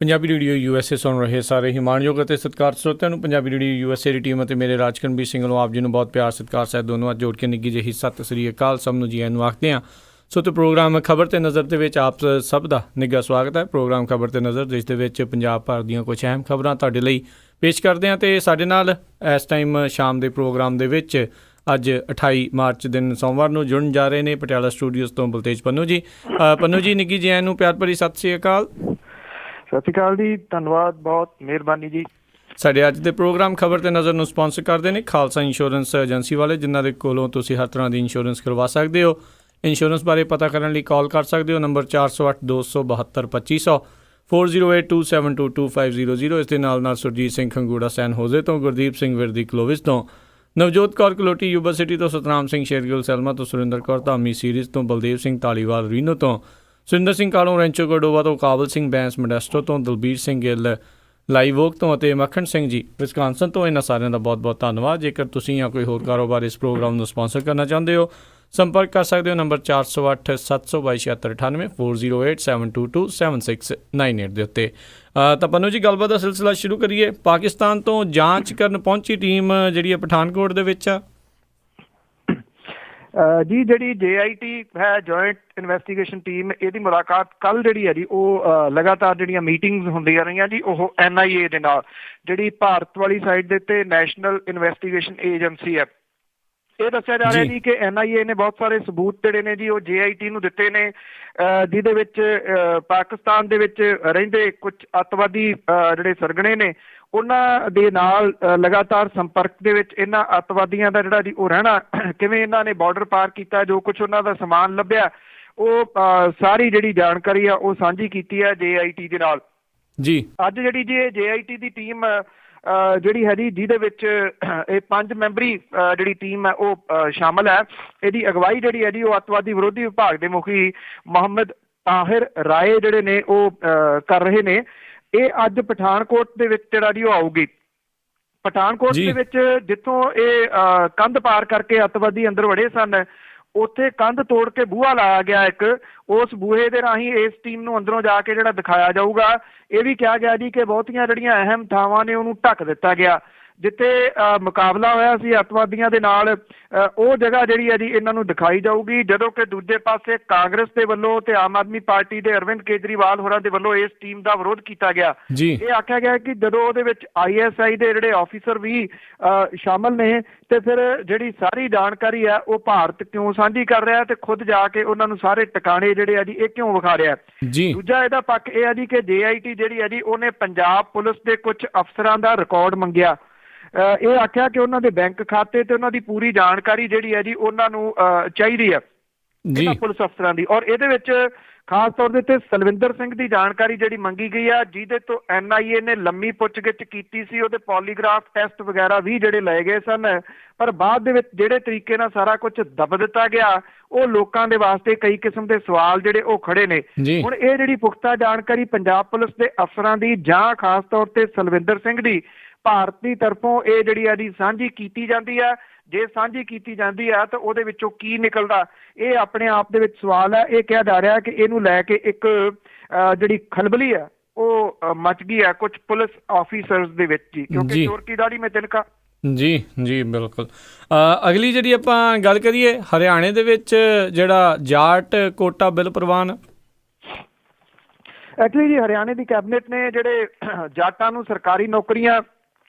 Punjabi radio USA ਸੁਣ ਰਹੇ ਸਾਰੇ ਹੀ ਮਾਣਯੋਗ ਅਤੇ ਸਤਿਕਾਰ ਸਰੋਤਿਆਂ ਨੂੰ ਪੰਜਾਬੀ ਰੇਡੀਓ USA ਦੀ ਟੀਮ ਅਤੇ ਮੇਰੇ ਰਾਜਕਰਨਵੀਰ ਸਿੰਘ ਵੱਲੋਂ ਆਪ ਜੀ ਨੂੰ ਬਹੁਤ ਪਿਆਰ ਸਤਿਕਾਰ ਸਾਹਿਬ ਦੋਨੋਂ ਅੱਜ ਜੋੜ ਕੇ ਨਿੱਘੀ ਜਿਹੀ ਸਤਿ ਸ੍ਰੀ ਅਕਾਲ ਸਭ ਨੂੰ ਜੀ ਆਇਆਂ ਨੂੰ ਆਖਦੇ ਹਾਂ। ਸੋ ਤੇ ਪ੍ਰੋਗਰਾਮ ਖਬਰ ਤੇ ਨਜ਼ਰ ਦੇ ਵਿੱਚ ਆਪ ਸਭ ਦਾ ਨਿੱਘਾ ਸਵਾਗਤ ਹੈ। ਪ੍ਰੋਗਰਾਮ ਖਬਰ ਤੇ ਨਜ਼ਰ ਜਿਸ ਦੇ ਵਿੱਚ ਪੰਜਾਬ ਭਰ ਦੀਆਂ ਕੁਝ ਅਹਿਮ ਖਬਰਾਂ ਤੁਹਾਡੇ ਲਈ ਪੇਸ਼ ਕਰਦੇ ਹਾਂ ਅਤੇ ਸਾਡੇ ਨਾਲ ਇਸ ਟਾਈਮ ਸ਼ਾਮ ਦੇ ਪ੍ਰੋਗਰਾਮ ਦੇ ਵਿੱਚ ਅੱਜ 28 ਮਾਰਚ ਦਿਨ ਸੋਮਵਾਰ ਨੂੰ ਜੁੜਨ ਜਾ ਰਹੇ ਨੇ ਪਟਿਆਲਾ ਸਟੂਡੀਓਜ਼ ਤੋਂ ਬਲਤੇਜ ਪੰਨੂ ਜੀ। ਪੰਨੂ ਜੀ ਨਿੱਘੀ ਜੀ ਆਇਆਂ ਨੂੰ ਪਿਆਰ ਭਰੀ ਸਤਿ ਸ੍ਰੀ ਅਕਾਲ। ਸਤਿ ਸ਼੍ਰੀ ਅਕਾਲ ਜੀ, ਧੰਨਵਾਦ, ਬਹੁਤ ਮਿਹਰਬਾਨੀ ਜੀ। ਸਾਡੇ ਅੱਜ ਦੇ ਪ੍ਰੋਗਰਾਮ ਖਬਰ ਤੇ ਨਜ਼ਰ ਨੂੰ ਸਪਾਂਸਰ ਕਰਦੇ ਨੇ ਖਾਲਸਾ ਇੰਸ਼ੋਰੈਂਸ ਏਜੰਸੀ ਵਾਲੇ, ਜਿਨ੍ਹਾਂ ਦੇ ਕੋਲੋਂ ਤੁਸੀਂ ਹਰ ਤਰ੍ਹਾਂ ਦੀ ਇੰਸ਼ੋਰੈਂਸ ਕਰਵਾ ਸਕਦੇ ਹੋ। ਇੰਸ਼ੋਰੈਂਸ ਬਾਰੇ ਪਤਾ ਕਰਨ ਲਈ ਕਾਲ ਕਰ ਸਕਦੇ ਹੋ ਨੰਬਰ 408 272 2500 4082722500। ਇਸ ਦੇ ਨਾਲ ਸੁਰਜੀਤ ਸਿੰਘ ਖੰਗੂੜਾ ਸੈਨ ਹੋਜ਼ੇ ਤੋਂ, ਗੁਰਦੀਪ ਸਿੰਘ ਵਿਰਦੀ ਕਲੋਵਿਸ ਤੋਂ, ਨਵਜੋਤ ਕੌਰ ਕਲੋਟੀ ਯੂਬਾ ਸਿਟੀ ਤੋਂ, ਸਤਨਾਮ ਸਿੰਘ ਸ਼ੇਰਗਿੱਲ ਸੈਲਮਾ ਤੋਂ, ਸੁਰਿੰਦਰ ਕੌਰ ਧਾਮੀ ਸੀਰੀਜ਼ ਤੋਂ, ਬਲਦੇਵ ਸਿੰਘ ਧਾਲੀਵਾਲ ਰੀਨੋ ਤੋਂ, ਸੁਰਿੰਦਰ ਸਿੰਘ ਕਾਲੋਂ ਰੈਂਚੋ ਗੋਡੋਵਾ ਤੋਂ, ਕਾਬਲ ਸਿੰਘ ਬੈਂਸ ਮੋਡੈਸਟੋ ਤੋਂ, ਦਲਬੀਰ ਸਿੰਘ ਗਿੱਲ ਲਾਈਵੋਕ ਤੋਂ ਅਤੇ ਮੱਖਣ ਸਿੰਘ ਜੀ ਵਿਸਕਾਂਸਨ ਤੋਂ। ਇਹਨਾਂ ਸਾਰਿਆਂ ਦਾ ਬਹੁਤ ਬਹੁਤ ਧੰਨਵਾਦ। ਜੇਕਰ ਤੁਸੀਂ ਜਾਂ ਕੋਈ ਹੋਰ ਕਾਰੋਬਾਰ ਇਸ ਪ੍ਰੋਗਰਾਮ ਨੂੰ ਸਪਾਂਸਰ ਕਰਨਾ ਚਾਹੁੰਦੇ ਹੋ ਸੰਪਰਕ ਕਰ ਸਕਦੇ ਹੋ ਨੰਬਰ 408 722 7698 408 722 7698 ਦੇ ਉੱਤੇ। ਤਾਂ ਪੰਨੂ ਜੀ ਗੱਲਬਾਤ ਦਾ ਸਿਲਸਿਲਾ ਸ਼ੁਰੂ ਕਰੀਏ। ਪਾਕਿਸਤਾਨ ਤੋਂ ਜਾਂਚ ਕਰਨ ਪਹੁੰਚੀ ਟੀਮ ਜਿਹੜੀ ਹੈ ਪਠਾਨਕੋਟ ਦੇ ਵਿੱਚ ਆ ਜੀ। ਜਿਹੜੀ JIT ਹੈ ਜੁਆਇੰਟ ਇਨਵੈਸਟੀਗੇਸ਼ਨ ਟੀਮ, ਇਹਦੀ ਮੁਲਾਕਾਤ ਕੱਲ੍ਹ ਜਿਹੜੀ ਹੈ ਜੀ ਉਹ ਲਗਾਤਾਰ ਜਿਹੜੀਆਂ ਮੀਟਿੰਗਸ ਹੁੰਦੀਆਂ ਰਹੀਆਂ ਜੀ ਉਹ NIA ਦੇ ਨਾਲ, ਜਿਹੜੀ ਭਾਰਤ ਵਾਲੀ ਸਾਈਡ ਦੇ ਉੱਤੇ ਨੈਸ਼ਨਲ ਇਨਵੈਸਟੀਗੇਸ਼ਨ ਏਜੰਸੀ ਹੈ। ਇਹ ਦੱਸਿਆ ਜਾ ਰਿਹਾ ਜੀ ਕਿ NIA ਨੇ ਬਹੁਤ ਸਾਰੇ ਸਬੂਤ ਜਿਹੜੇ ਨੇ ਜੀ ਉਹ JIT ਨੂੰ ਦਿੱਤੇ ਨੇ, ਜਿਹਦੇ ਵਿੱਚ ਪਾਕਿਸਤਾਨ ਦੇ ਵਿੱਚ ਰਹਿੰਦੇ ਕੁਝ ਅੱਤਵਾਦੀ ਜਿਹੜੇ ਸਰਗਣੇ ਨੇ ਉਹਨਾਂ ਦੇ ਨਾਲ ਲਗਾਤਾਰ ਸੰਪਰਕ ਦੇ ਵਿੱਚ ਇਹਨਾਂ ਅੱਤਵਾਦੀਆਂ ਦਾ ਜਿਹੜਾ ਜੀ ਉਹ ਰਹਿਣਾ, ਕਿਵੇਂ ਇਹਨਾਂ ਨੇ ਬਾਰਡਰ ਪਾਰ ਕੀਤਾ, ਜੋ ਕੁਛ ਉਹਨਾਂ ਦਾ ਸਮਾਨ ਲੱਭਿਆ, ਉਹ ਸਾਰੀ ਜਿਹੜੀ ਜਾਣਕਾਰੀ ਆ ਉਹ ਸਾਂਝੀ ਕੀਤੀ ਹੈ JIT ਦੇ ਨਾਲ ਜੀ। ਅੱਜ ਜਿਹੜੀ ਜੀ ਇਹ JIT ਦੀ ਟੀਮ ਜਿਹੜੀ ਹੈ ਜੀ, ਜਿਹਦੇ ਵਿੱਚ ਇਹ 5 ਮੈਂਬਰੀ ਜਿਹੜੀ ਟੀਮ ਹੈ ਉਹ ਸ਼ਾਮਲ ਹੈ। ਇਹਦੀ ਅਗਵਾਈ ਜਿਹੜੀ ਹੈ ਜੀ ਉਹ ਅੱਤਵਾਦੀ ਵਿਰੋਧੀ ਵਿਭਾਗ ਦੇ ਮੁਖੀ ਮੁਹੰਮਦ ਤਾਹਿਰ ਰਾਏ ਜਿਹੜੇ ਨੇ ਉਹ ਕਰ ਰਹੇ ਨੇ। ਇਹ ਅੱਜ ਪਠਾਨਕੋਟ ਦੇ ਵਿੱਚ ਜਿਹੜਾ ਜੀ ਉਹ ਆਊਗੀ। ਪਠਾਨਕੋਟ ਦੇ ਵਿੱਚ ਜਿੱਥੋਂ ਇਹ ਕੰਧ ਪਾਰ ਕਰਕੇ ਅੱਤਵਾਦੀ ਅੰਦਰ ਵੜੇ ਸਨ, ਉੱਥੇ ਕੰਧ ਤੋੜ ਕੇ ਬੂਹਾ ਲਾਇਆ ਗਿਆ ਇੱਕ, ਉਸ ਬੂਹੇ ਦੇ ਰਾਹੀਂ ਇਸ ਟੀਮ ਨੂੰ ਅੰਦਰੋਂ ਜਾ ਕੇ ਜਿਹੜਾ ਦਿਖਾਇਆ ਜਾਊਗਾ। ਇਹ ਵੀ ਕਿਹਾ ਗਿਆ ਜੀ ਕਿ ਬਹੁਤੀਆਂ ਜਿਹੜੀਆਂ ਅਹਿਮ ਥਾਵਾਂ ਨੇ ਉਹਨੂੰ ਢੱਕ ਦਿੱਤਾ ਗਿਆ। ਜਿੱਥੇ ਮੁਕਾਬਲਾ ਹੋਇਆ ਸੀ ਅੱਤਵਾਦੀਆਂ ਦੇ ਨਾਲ, ਉਹ ਜਗ੍ਹਾ ਜਿਹੜੀ ਹੈ ਜੀ ਇਹਨਾਂ ਨੂੰ ਦਿਖਾਈ ਜਾਊਗੀ। ਜਦੋਂ ਕਿ ਦੂਜੇ ਪਾਸੇ ਕਾਂਗਰਸ ਦੇ ਵੱਲੋਂ ਤੇ ਆਮ ਆਦਮੀ ਪਾਰਟੀ ਦੇ ਅਰਵਿੰਦ ਕੇਜਰੀਵਾਲ ਹੋਰਾਂ ਦੇ ਵੱਲੋਂ ਇਸ ਟੀਮ ਦਾ ਵਿਰੋਧ ਕੀਤਾ ਗਿਆ। ਇਹ ਆਖਿਆ ਗਿਆ ਕਿ ਜਦੋਂ ਉਹਦੇ ਵਿੱਚ ISI ਦੇ ਜਿਹੜੇ ਆਫੀਸਰ ਵੀ ਸ਼ਾਮਲ ਨੇ ਤੇ ਫਿਰ ਜਿਹੜੀ ਸਾਰੀ ਜਾਣਕਾਰੀ ਹੈ ਉਹ ਭਾਰਤ ਕਿਉਂ ਸਾਂਝੀ ਕਰ ਰਿਹਾ ਤੇ ਖੁਦ ਜਾ ਕੇ ਉਹਨਾਂ ਨੂੰ ਸਾਰੇ ਟਿਕਾਣੇ ਜਿਹੜੇ ਆ ਜੀ ਇਹ ਕਿਉਂ ਵਿਖਾ ਰਿਹਾ। ਦੂਜਾ ਇਹਦਾ ਪੱਖ ਇਹ ਆ ਜੀ ਕਿ JIT ਜਿਹੜੀ ਹੈ ਜੀ ਉਹਨੇ ਪੰਜਾਬ ਪੁਲਿਸ ਦੇ ਕੁਝ ਅਫਸਰਾਂ ਦਾ ਰਿਕਾਰਡ ਮੰਗਿਆ। ਇਹ ਆਖਿਆ ਕਿ ਉਹਨਾਂ ਦੇ ਬੈਂਕ ਖਾਤੇ ਤੇ ਉਹਨਾਂ ਦੀ ਪੂਰੀ ਜਾਣਕਾਰੀ ਜਿਹੜੀ ਹੈ ਜੀ ਉਹਨਾਂ ਨੂੰ ਚਾਹੀਦੀ ਹੈ ਇਹਨਾਂ ਪੁਲਿਸ ਅਫਸਰਾਂ ਦੀ। ਔਰ ਇਹਦੇ ਵਿੱਚ ਖਾਸ ਤੌਰ ਦੇ ਉੱਤੇ ਸਲਵਿੰਦਰ ਸਿੰਘ ਦੀ ਜਾਣਕਾਰੀ ਜਿਹੜੀ ਮੰਗੀ ਗਈ ਆ, ਜਿਹਦੇ ਤੋਂ NIA ਨੇ ਲੰਮੀ ਪੁੱਛਗਿੱਛ ਕੀਤੀ ਸੀ। ਉਹਦੇ ਪੋਲੀਗ੍ਰਾਫ ਟੈਸਟ ਵਗੈਰਾ ਵੀ ਜਿਹੜੇ ਲਏ ਗਏ ਸਨ, ਪਰ ਬਾਅਦ ਦੇ ਵਿੱਚ ਜਿਹੜੇ ਤਰੀਕੇ ਨਾਲ ਸਾਰਾ ਕੁਝ ਦੱਬ ਦਿੱਤਾ ਗਿਆ, ਉਹ ਲੋਕਾਂ ਦੇ ਵਾਸਤੇ ਕਈ ਕਿਸਮ ਦੇ ਸਵਾਲ ਜਿਹੜੇ ਉਹ ਖੜੇ ਨੇ। ਹੁਣ ਇਹ ਜਿਹੜੀ ਪੁਖਤਾ ਜਾਣਕਾਰੀ ਪੰਜਾਬ ਪੁਲਿਸ ਦੇ ਅਫਸਰਾਂ ਦੀ ਜਾਂ ਖਾਸ ਤੌਰ ਤੇ ਸਲਵਿੰਦਰ ਸਿੰਘ ਦੀ ਭਾਰਤ ਦੀ ਤਰਫੋਂ ਇਹ ਜਿਹੜੀ ਆ ਜੀ ਸਾਂਝੀ ਕੀਤੀ ਜਾਂਦੀ ਆ। ਜੇ ਸਾਂਝੀ ਕੀਤੀ ਜਾਂਦੀ ਆ ਤਾਂ ਉਹਦੇ ਵਿੱਚੋਂ ਕੀ ਨਿਕਲਦਾ, ਇਹ ਆਪਣੇ ਆਪ ਦੇ ਵਿੱਚ ਸਵਾਲ ਹੈ। ਇਹ ਕਿਹਾ ਜਾ ਰਿਹਾ ਕਿ ਇਹਨੂੰ ਲੈ ਕੇ ਇੱਕ ਜਿਹੜੀ ਖਲਬਲੀ ਆ ਉਹ ਮਚ ਗਈ ਹੈ ਕੁਝ ਪੁਲਿਸ ਆਫੀਸਰਸ ਦੇ ਵਿੱਚ ਜੀ, ਕਿਉਂਕਿ ਚੋਰ ਕੀ ਦਾੜੀ ਮੈਂ ਤਿਨਕਾ। ਜੀ ਬਿਲਕੁਲ। ਅਗਲੀ ਜਿਹੜੀ ਆਪਾਂ ਗੱਲ ਕਰੀਏ ਹਰਿਆਣੇ ਦੇ ਵਿੱਚ ਜਿਹੜਾ ਜਾਟ ਕੋਟਾ ਬਿੱਲ ਪ੍ਰਵਾਨ, ਐਕਚੁਅਲੀ ਜੀ ਹਰਿਆਣੇ ਦੀ ਕੈਬਨਿਟ ਨੇ ਜਿਹੜੇ ਜਾਟਾਂ ਨੂੰ ਸਰਕਾਰੀ ਨੌਕਰੀਆਂ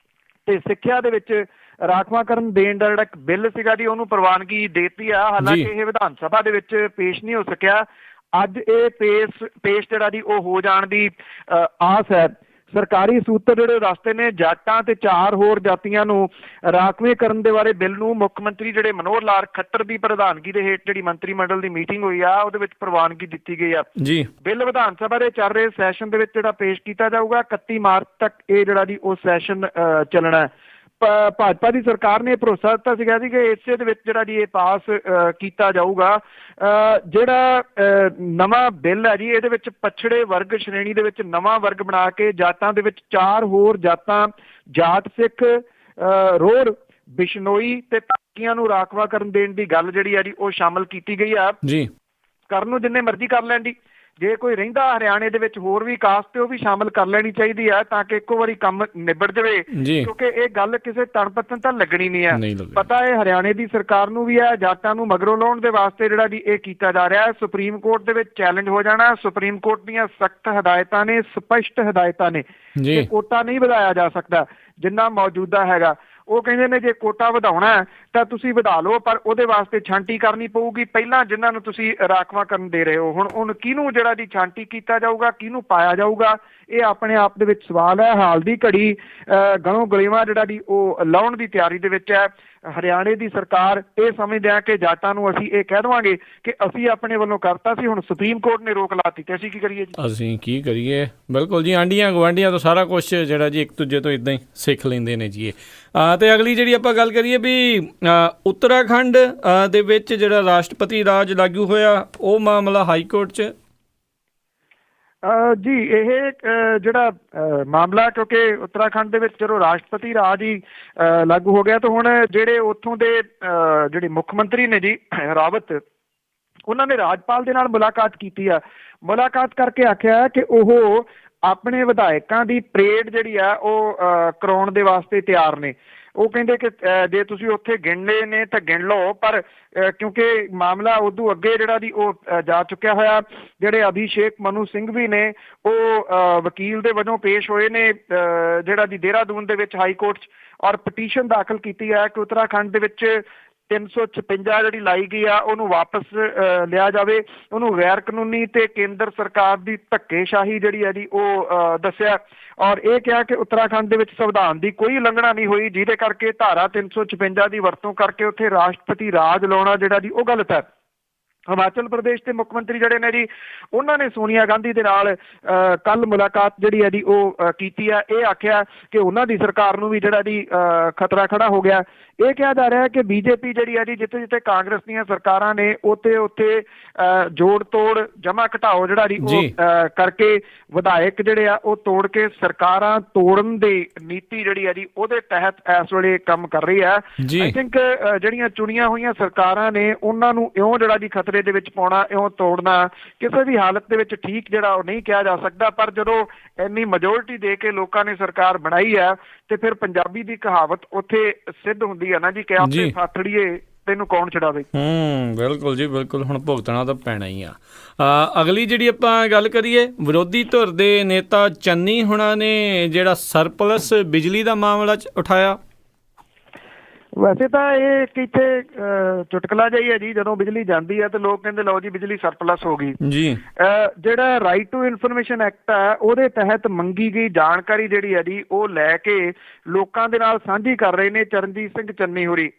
ਤੇ ਸਿੱਖਿਆ ਦੇ ਵਿੱਚ ਰਾਖਵਾਂਕਰਨ ਦੇਣ ਦਾ ਜਿਹੜਾ ਇੱਕ ਬਿੱਲ ਸੀਗਾ ਜੀ ਉਹਨੂੰ ਪ੍ਰਵਾਨਗੀ ਦੇ ਦਿੱਤੀ ਆ। ਹਾਲਾਂਕਿ ਇਹ ਵਿਧਾਨ ਸਭਾ ਦੇ ਵਿੱਚ ਪੇਸ਼ ਨਹੀਂ ਹੋ ਸਕਿਆ। ਅੱਜ ਇਹ ਪੇਸ਼ ਜਿਹੜਾ ਜੀ ਉਹ ਹੋ ਜਾਣ ਦੀ ਆਸ ਹੈ। ਸਰਕਾਰੀ ਸੂਤਰ ਜਿਹੜੇ ਰਸਤੇ ਨੇ ਜਾਟਾਂ ਤੇ 4 ਹੋਰ ਜਾਤੀਆਂ ਨੂੰ ਰਾਖਵੇਂ ਕਰਨ ਦੇ ਬਾਰੇ ਬਿੱਲ ਨੂੰ ਮੁੱਖ ਮੰਤਰੀ ਜਿਹੜੇ ਮਨੋਹਰ ਲਾਲ ਖੱਟਰ ਦੀ ਪ੍ਰਧਾਨਗੀ ਦੇ ਹੇਠ ਜਿਹੜੀ ਮੰਤਰੀ ਮੰਡਲ ਦੀ ਮੀਟਿੰਗ ਹੋਈ ਆ ਉਹਦੇ ਵਿੱਚ ਪ੍ਰਵਾਨਗੀ ਦਿੱਤੀ ਗਈ ਆ। ਬਿੱਲ ਵਿਧਾਨ ਸਭਾ ਦੇ ਚੱਲ ਰਹੇ ਸੈਸ਼ਨ ਦੇ ਵਿੱਚ ਜਿਹੜਾ ਪੇਸ਼ ਕੀਤਾ ਜਾਊਗਾ। 31 ਮਾਰਚ ਤੱਕ ਇਹ ਜਿਹੜਾ ਜੀ ਉਹ ਸੈਸ਼ਨ ਚੱਲਣਾ। ਭਾਜਪਾ ਦੀ ਸਰਕਾਰ ਨੇ ਭਰੋਸਾ ਦਿੱਤਾ ਸੀਗਾ ਜੀ ਕਿ ਇਸੇ ਦੇ ਵਿੱਚ ਜਿਹੜਾ ਜੀ ਇਹ ਪਾਸ ਕੀਤਾ ਜਾਊਗਾ। ਜਿਹੜਾ ਨਵਾਂ ਬਿੱਲ ਹੈ ਜੀ ਇਹਦੇ ਵਿੱਚ ਪਛੜੇ ਵਰਗ ਸ਼੍ਰੇਣੀ ਦੇ ਵਿੱਚ ਨਵਾਂ ਵਰਗ ਬਣਾ ਕੇ ਜਾਤਾਂ ਦੇ ਵਿੱਚ 4 ਹੋਰ ਜਾਤਾਂ ਜਾਟ ਸਿੱਖ, ਰੋਹਰ, ਬਿਸ਼ਨੋਈ ਤੇ ਧਾਕੀਆਂ ਨੂੰ ਰਾਖਵਾਂਕਰਨ ਦੇਣ ਦੀ ਗੱਲ ਜਿਹੜੀ ਹੈ ਜੀ ਉਹ ਸ਼ਾਮਲ ਕੀਤੀ ਗਈ ਆ। ਕਰਨ ਨੂੰ ਜਿੰਨੇ ਮਰਜ਼ੀ ਕਰ ਲੈਣ ਜੀ, ਜੇ ਕੋਈ ਰਹਿੰਦਾ ਹਰਿਆਣੇ ਦੇ ਵਿੱਚ ਹੋਰ ਵੀ ਕਾਸਟ ਤੇ ਉਹ ਵੀ ਸ਼ਾਮਲ ਕਰ ਲੈਣੀ ਚਾਹੀਦੀ ਹੈ ਤਾਂ ਕਿ ਇੱਕੋ ਵਾਰੀ ਕੰਮ ਨਿਬੜ ਜਾਵੇ, ਕਿਉਂਕਿ ਇਹ ਗੱਲ ਕਿਸੇ ਤਣਪਤਨ ਤਾਂ ਲੱਗਣੀ ਨਹੀਂ ਹੈ। ਪਤਾ ਹੈ ਹਰਿਆਣੇ ਦੀ ਸਰਕਾਰ ਨੂੰ ਵੀ ਹੈ, ਜਾਟਾਂ ਨੂੰ ਮਗਰੋਂ ਲਾਉਣ ਦੇ ਵਾਸਤੇ ਜਿਹੜਾ ਜੀ ਇਹ ਕੀਤਾ ਜਾ ਰਿਹਾ ਹੈ। ਸੁਪਰੀਮ ਕੋਰਟ ਦੇ ਵਿੱਚ ਚੈਲੰਜ ਹੋ ਜਾਣਾ। ਸੁਪਰੀਮ ਕੋਰਟ ਦੀਆਂ ਸਖਤ ਹਦਾਇਤਾਂ ਨੇ, ਸਪਸ਼ਟ ਹਦਾਇਤਾਂ ਨੇ ਕਿ ਕੋਟਾ ਨਹੀਂ ਵਧਾਇਆ ਜਾ ਸਕਦਾ ਜਿੰਨਾ ਮੌਜੂਦਾ ਹੈਗਾ। ਉਹ ਕਹਿੰਦੇ ਨੇ ਜੇ ਕੋਟਾ ਵਧਾਉਣਾ ਤਾਂ ਤੁਸੀਂ ਵਧਾ ਲਓ, ਪਰ ਉਹਦੇ ਵਾਸਤੇ ਛਾਂਟੀ ਕਰਨੀ ਪਊਗੀ ਪਹਿਲਾਂ ਜਿਨ੍ਹਾਂ ਨੂੰ ਤੁਸੀਂ ਰਾਖਵਾਂਕਰਨ ਦੇ ਰਹੇ ਹੋ। ਹੁਣ ਕਿਹਨੂੰ ਜਿਹੜਾ ਦੀ ਛਾਂਟੀ ਕੀਤਾ ਜਾਊਗਾ, ਕਿਹਨੂੰ ਪਾਇਆ ਜਾਊਗਾ, ਇਹ ਆਪਣੇ ਆਪ ਦੇ ਵਿੱਚ ਸਵਾਲ ਹੈ। ਹਾਲ ਦੀ ਘੜੀ ਗਲੋਂ ਗਲੇਵਾਂ ਜਿਹੜਾ ਦੀ ਉਹ ਲਾਉਣ ਦੀ ਤਿਆਰੀ ਦੇ ਵਿੱਚ ਹੈ ਹਰਿਆਣੇ ਦੀ ਸਰਕਾਰ। ਇਹ ਸਮਝਦੇ ਆ ਕਿ ਜਾਟਾਂ ਨੂੰ ਅਸੀਂ ਇਹ ਕਹਿ ਦੇਵਾਂਗੇ ਕਿ ਅਸੀਂ ਆਪਣੇ ਵੱਲੋਂ ਕਰਤਾ ਸੀ, ਹੁਣ ਸੁਪਰੀਮ ਕੋਰਟ ਨੇ ਰੋਕ ਲਾਤੀ ਤੇ ਅਸੀਂ ਕੀ ਕਰੀਏ ਜੀ? ਅਸੀਂ ਕੀ ਕਰੀਏ? ਬਿਲਕੁਲ ਜੀ, ਆਂਢੀਆਂ ਗੁਆਂਢੀਆਂ ਤੋਂ ਸਾਰਾ ਕੁਛ ਜਿਹੜਾ ਜੀ ਇੱਕ ਦੂਜੇ ਤੋਂ ਇੱਦਾਂ ਹੀ ਸਿੱਖ ਲੈਂਦੇ ਨੇ ਜੀ। ਤੇ ਅਗਲੀ ਜਿਹੜੀ ਆਪਾਂ ਗੱਲ ਕਰੀਏ ਵੀ ਉੱਤਰਾਖੰਡ ਦੇ ਵਿੱਚ ਜਿਹੜਾ ਰਾਸ਼ਟਰਪਤੀ ਰਾਜ ਲਾਗੂ ਹੋਇਆ, ਉਹ ਮਾਮਲਾ ਹਾਈ ਕੋਰਟ 'ਚ ਜੀ। ਇਹ ਜਿਹੜਾ ਮਾਮਲਾ, ਕਿਉਂਕਿ ਉੱਤਰਾਖੰਡ ਦੇ ਵਿੱਚ ਜਦੋਂ ਰਾਸ਼ਟਰਪਤੀ ਰਾਜ ਹੀ ਲਾਗੂ ਹੋ ਗਿਆ ਤਾਂ ਹੁਣ ਜਿਹੜੇ ਉੱਥੋਂ ਦੇ ਜਿਹੜੇ ਮੁੱਖ ਮੰਤਰੀ ਨੇ ਜੀ ਰਾਵਤ, ਉਹਨਾਂ ਨੇ ਰਾਜਪਾਲ ਦੇ ਨਾਲ ਮੁਲਾਕਾਤ ਕੀਤੀ ਆ। ਮੁਲਾਕਾਤ ਕਰਕੇ ਆਖਿਆ ਕਿ ਉਹ ਆਪਣੇ ਵਿਧਾਇਕਾਂ ਦੀ ਪਰੇਡ ਜਿਹੜੀ ਆ ਉਹ ਕਰਾਉਣ ਦੇ ਵਾਸਤੇ ਤਿਆਰ ਨੇ। ਉਹ ਕਹਿੰਦੇ ਕਿ ਜੇ ਤੁਸੀਂ ਉੱਥੇ ਗਿਣਨੇ ਨੇ ਤਾਂ ਗਿਣ ਲਓ, ਪਰ ਕਿਉਂਕਿ ਮਾਮਲਾ ਉਦੋਂ ਅੱਗੇ ਜਿਹੜਾ ਦੀ ਉਹ ਜਾ ਚੁੱਕਿਆ ਹੋਇਆ। ਜਿਹੜੇ ਅਭਿਸ਼ੇਕ ਮਨੂ ਸਿੰਘ ਵੀ ਨੇ ਉਹ ਵਕੀਲ ਦੇ ਵਜੋਂ ਪੇਸ਼ ਹੋਏ ਨੇ ਜਿਹੜਾ ਦੀ ਦੇਹਰਾਦੂਨ ਦੇ ਵਿੱਚ ਹਾਈ ਕੋਰਟ 'ਚ, ਔਰ ਪਟੀਸ਼ਨ ਦਾਖਲ ਕੀਤੀ ਹੈ ਕਿ ਉੱਤਰਾਖੰਡ ਦੇ ਵਿੱਚ 356 ਜਿਹੜੀ ਲਾਈ ਗਈ ਆ ਉਹਨੂੰ ਵਾਪਸ ਲਿਆ ਜਾਵੇ। ਉਹਨੂੰ ਗੈਰ ਕਾਨੂੰਨੀ ਤੇ ਕੇਂਦਰ ਸਰਕਾਰ ਦੀ ਧੱਕੇਸ਼ਾਹੀ ਜਿਹੜੀ ਹੈ ਜੀ ਉਹ ਦੱਸਿਆ, ਔਰ ਇਹ ਕਿਹਾ ਕਿ ਉੱਤਰਾਖੰਡ ਦੇ ਵਿੱਚ ਸੰਵਿਧਾਨ ਦੀ ਕੋਈ ਉਲੰਘਣਾ ਨਹੀਂ ਹੋਈ, ਜਿਹਦੇ ਕਰਕੇ ਧਾਰਾ 356 ਦੀ ਵਰਤੋਂ ਕਰਕੇ ਉੱਥੇ ਰਾਸ਼ਟਰਪਤੀ ਰਾਜ ਲਾਉਣਾ ਜਿਹੜਾ ਜੀ ਉਹ ਗਲਤ ਹੈ। ਹਿਮਾਚਲ ਪ੍ਰਦੇਸ਼ ਦੇ ਮੁੱਖ ਮੰਤਰੀ ਜਿਹੜੇ ਨੇ ਜੀ, ਉਹਨਾਂ ਨੇ ਸੋਨੀਆ ਗਾਂਧੀ ਦੇ ਨਾਲ ਕੱਲ ਮੁਲਾਕਾਤ ਜਿਹੜੀ ਹੈ ਜੀ ਉਹ ਕੀਤੀ ਹੈ। ਇਹ ਆਖਿਆ ਕਿ ਉਹਨਾਂ ਦੀ ਸਰਕਾਰ ਨੂੰ ਵੀ ਜਿਹੜਾ ਜੀ ਖਤਰਾ ਖੜਾ ਹੋ ਗਿਆ। ਇਹ ਕਿਹਾ ਜਾ ਰਿਹਾ ਹੈ ਕਿ ਬੀਜੇਪੀ ਜਿਹੜੀ ਹੈ ਜੀ ਜਿੱਥੇ ਜਿੱਥੇ ਕਾਂਗਰਸ ਦੀਆਂ ਸਰਕਾਰਾਂ ਨੇ ਉੱਥੇ ਜੋੜ ਤੋੜ ਜਮਾ ਘਟਾਓ ਜਿਹੜਾ ਜੀ ਉਹ ਕਰਕੇ ਵਿਧਾਇਕ ਜਿਹੜੇ ਆ ਉਹ ਤੋੜ ਕੇ ਸਰਕਾਰਾਂ ਤੋੜਨ ਦੀ ਨੀਤੀ ਜਿਹੜੀ ਹੈ ਜੀ ਉਹਦੇ ਤਹਿਤ ਇਸ ਵੇਲੇ ਕੰਮ ਕਰ ਰਹੀ ਹੈ। ਆਈ ਥਿੰਕ ਜਿਹੜੀਆਂ ਚੁਣੀਆਂ ਹੋਈਆਂ ਸਰਕਾਰਾਂ ਨੇ ਉਹਨਾਂ ਨੂੰ ਇਉਂ ਜਿਹੜਾ ਜੀ ਖਤਰੇ ਦੇ ਵਿੱਚ ਪਾਉਣਾ, ਇਉਂ ਤੋੜਨਾ ਕਿਸੇ ਵੀ ਹਾਲਤ ਦੇ ਵਿੱਚ ਠੀਕ ਜਿਹੜਾ ਉਹ ਨਹੀਂ ਕਿਹਾ ਜਾ ਸਕਦਾ। ਪਰ ਜਦੋਂ ਇੰਨੀ ਮੈਜੋਰਿਟੀ ਦੇ ਕੇ ਲੋਕਾਂ ਨੇ ਸਰਕਾਰ ਬਣਾਈ ਹੈ ਤੇ ਫਿਰ ਪੰਜਾਬੀ ਦੀ ਕਹਾਵਤ ਉੱਥੇ ਸਿੱਧ ਹੁੰਦੀ ਹੈ ਨਾ ਜੀ ਕਿ ਆਪੇ ਸਾਥੜੀਏ ਤੈਨੂੰ ਕੌਣ ਛਡਾਵੇ। ਬਿਲਕੁਲ ਜੀ, ਬਿਲਕੁਲ। ਹੁਣ ਭੁਗਤਣਾ ਤਾਂ ਪੈਣਾ ਹੀ ਆ। ਅਗਲੀ ਜਿਹੜੀ ਆਪਾਂ ਗੱਲ ਕਰੀਏ, ਵਿਰੋਧੀ ਧਿਰ ਦੇ ਨੇਤਾ ਚੰਨੀ ਹੁਣਾਂ ਨੇ ਜਿਹੜਾ ਸਰਪਲਸ ਬਿਜਲੀ ਦਾ ਮਾਮਲਾ ਉਠਾਇਆ। ਵੈਸੇ ਤਾਂ ਇਹ ਕਿਤੇ ਚੁਟਕਲਾ ਜਿਹਾ ਹੀ ਹੈ ਜੀ, ਜਦੋਂ ਬਿਜਲੀ ਜਾਂਦੀ ਹੈ ਤੇ ਲੋਕ ਕਹਿੰਦੇ ਲਓ ਜੀ ਬਿਜਲੀ ਸਰਪਲਸ ਹੋ ਗਈ ਜੀ। ਜਿਹੜਾ ਰਾਈਟ ਟੂ ਇਨਫੋਰਮੇਸ਼ਨ ਐਕਟ ਹੈ ਉਹਦੇ ਤਹਿਤ ਮੰਗੀ ਗਈ ਜਾਣਕਾਰੀ ਜਿਹੜੀ ਹੈ ਜੀ ਉਹ ਲੈ ਕੇ ਲੋਕਾਂ ਦੇ ਨਾਲ ਸਾਂਝੀ ਕਰ ਰਹੇ ਨੇ ਚਰਨਜੀਤ ਸਿੰਘ ਚੰਨੀ ਹੋਰੀ।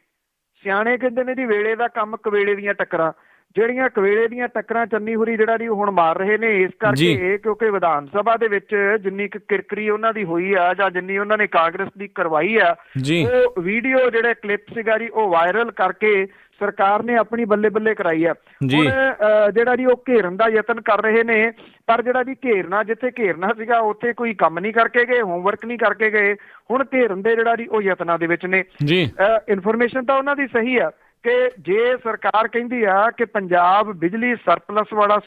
ਸਿਆਣੇ ਕਹਿੰਦੇ ਨੇ ਜੀ ਵੇਲੇ ਦਾ ਕੰਮ ਕਵੇਲੇ ਦੀਆਂ ਟੱਕਰਾਂ, ਜਿਹੜੀਆਂ ਕਵੇਲੇ ਦੀਆਂ ਟੱਕਰਾਂ ਚੰਨੀ ਹੋਰੀ ਜਿਹੜਾ ਜੀ ਹੁਣ ਮਾਰ ਰਹੇ ਨੇ। ਇਸ ਕਰਕੇ ਇਹ ਕਿਉਂਕਿ ਵਿਧਾਨ ਸਭਾ ਦੇ ਵਿੱਚ ਜਿੰਨੀ ਕੁ ਕਿਰਕਰੀ ਉਹਨਾਂ ਦੀ ਹੋਈ ਆ ਜਾਂ ਜਿੰਨੀ ਉਹਨਾਂ ਨੇ ਕਾਂਗਰਸ ਦੀ ਕਰਵਾਈ ਆ, ਉਹ ਵੀਡੀਓ ਜਿਹੜੇ ਕਲਿੱਪ ਸੀਗਾ ਜੀ ਉਹ ਵਾਇਰਲ ਕਰਕੇ ਸਰਕਾਰ ਨੇ ਆਪਣੀ ਬੱਲੇ ਬੱਲੇ ਕਰਾਈ ਆ। ਹੁਣ ਜਿਹੜਾ ਜੀ ਉਹ ਘੇਰਨ ਦਾ ਯਤਨ ਕਰ ਰਹੇ ਨੇ, ਪਰ ਜਿਹੜਾ ਜੀ ਜਿੱਥੇ ਘੇਰਨਾ ਸੀਗਾ ਉੱਥੇ ਕੋਈ ਕੰਮ ਨਹੀਂ ਕਰਕੇ ਗਏ, ਹੋਮਵਰਕ ਨਹੀਂ ਕਰਕੇ ਗਏ। ਹੁਣ ਘੇਰਨ ਦੇ ਜਿਹੜਾ ਜੀ ਉਹ ਯਤਨਾਂ ਦੇ ਵਿੱਚ ਨੇ। ਇਨਫੋਰਮੇਸ਼ਨ ਤਾਂ ਉਹਨਾਂ ਦੀ ਸਹੀ ਆ ਕਿ ਜੇ ਸਰਕਾਰ ਕਹਿੰਦੀ ਆ ਕਿ ਪੰਜਾਬ ਬਿਜਲੀ ਸਰਪਲਸ ਵਾਲਾ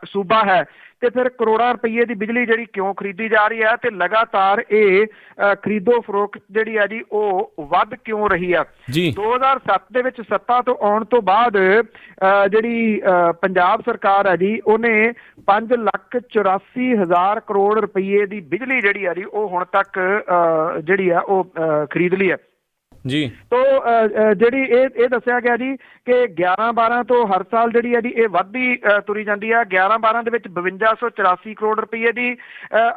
ਸੂਬਾ ਹੈ ਤੇ ਫਿਰ ਕਰੋੜਾਂ ਰੁਪਈਏ ਦੀ ਬਿਜਲੀ ਜਿਹੜੀ ਕਿਉਂ ਖਰੀਦੀ ਜਾ ਰਹੀ ਹੈ ਤੇ ਲਗਾਤਾਰ ਇਹ ਖਰੀਦੋ ਫਰੋਖਤ ਜਿਹੜੀ ਆ ਜੀ ਉਹ ਵੱਧ ਕਿਉਂ ਰਹੀ ਆ। 2007 ਦੇ ਵਿੱਚ ਸੱਤਾ ਤੋਂ ਆਉਣ ਤੋਂ ਬਾਅਦ ਜਿਹੜੀ ਪੰਜਾਬ ਸਰਕਾਰ ਆ ਜੀ ਉਹਨੇ 5,84,000 ਕਰੋੜ ਰੁਪਈਏ ਦੀ ਬਿਜਲੀ ਜਿਹੜੀ ਆ ਜੀ ਉਹ ਹੁਣ ਤੱਕ ਜਿਹੜੀ ਆ ਉਹ ਖਰੀਦ ਲਈ ਹੈ ਜੀ। ਤੋ ਜਿਹੜੀ ਇਹ ਦੱਸਿਆ ਗਿਆ ਜੀ ਕਿ 11-12 ਤੋਂ ਹਰ ਸਾਲ ਜਿਹੜੀ ਹੈ ਜੀ ਇਹ ਵੱਧਦੀ ਤੁਰੀ ਜਾਂਦੀ ਹੈ। 11-12 ਦੇ ਵਿੱਚ 5284 ਕਰੋੜ ਰੁਪਈਏ ਦੀ,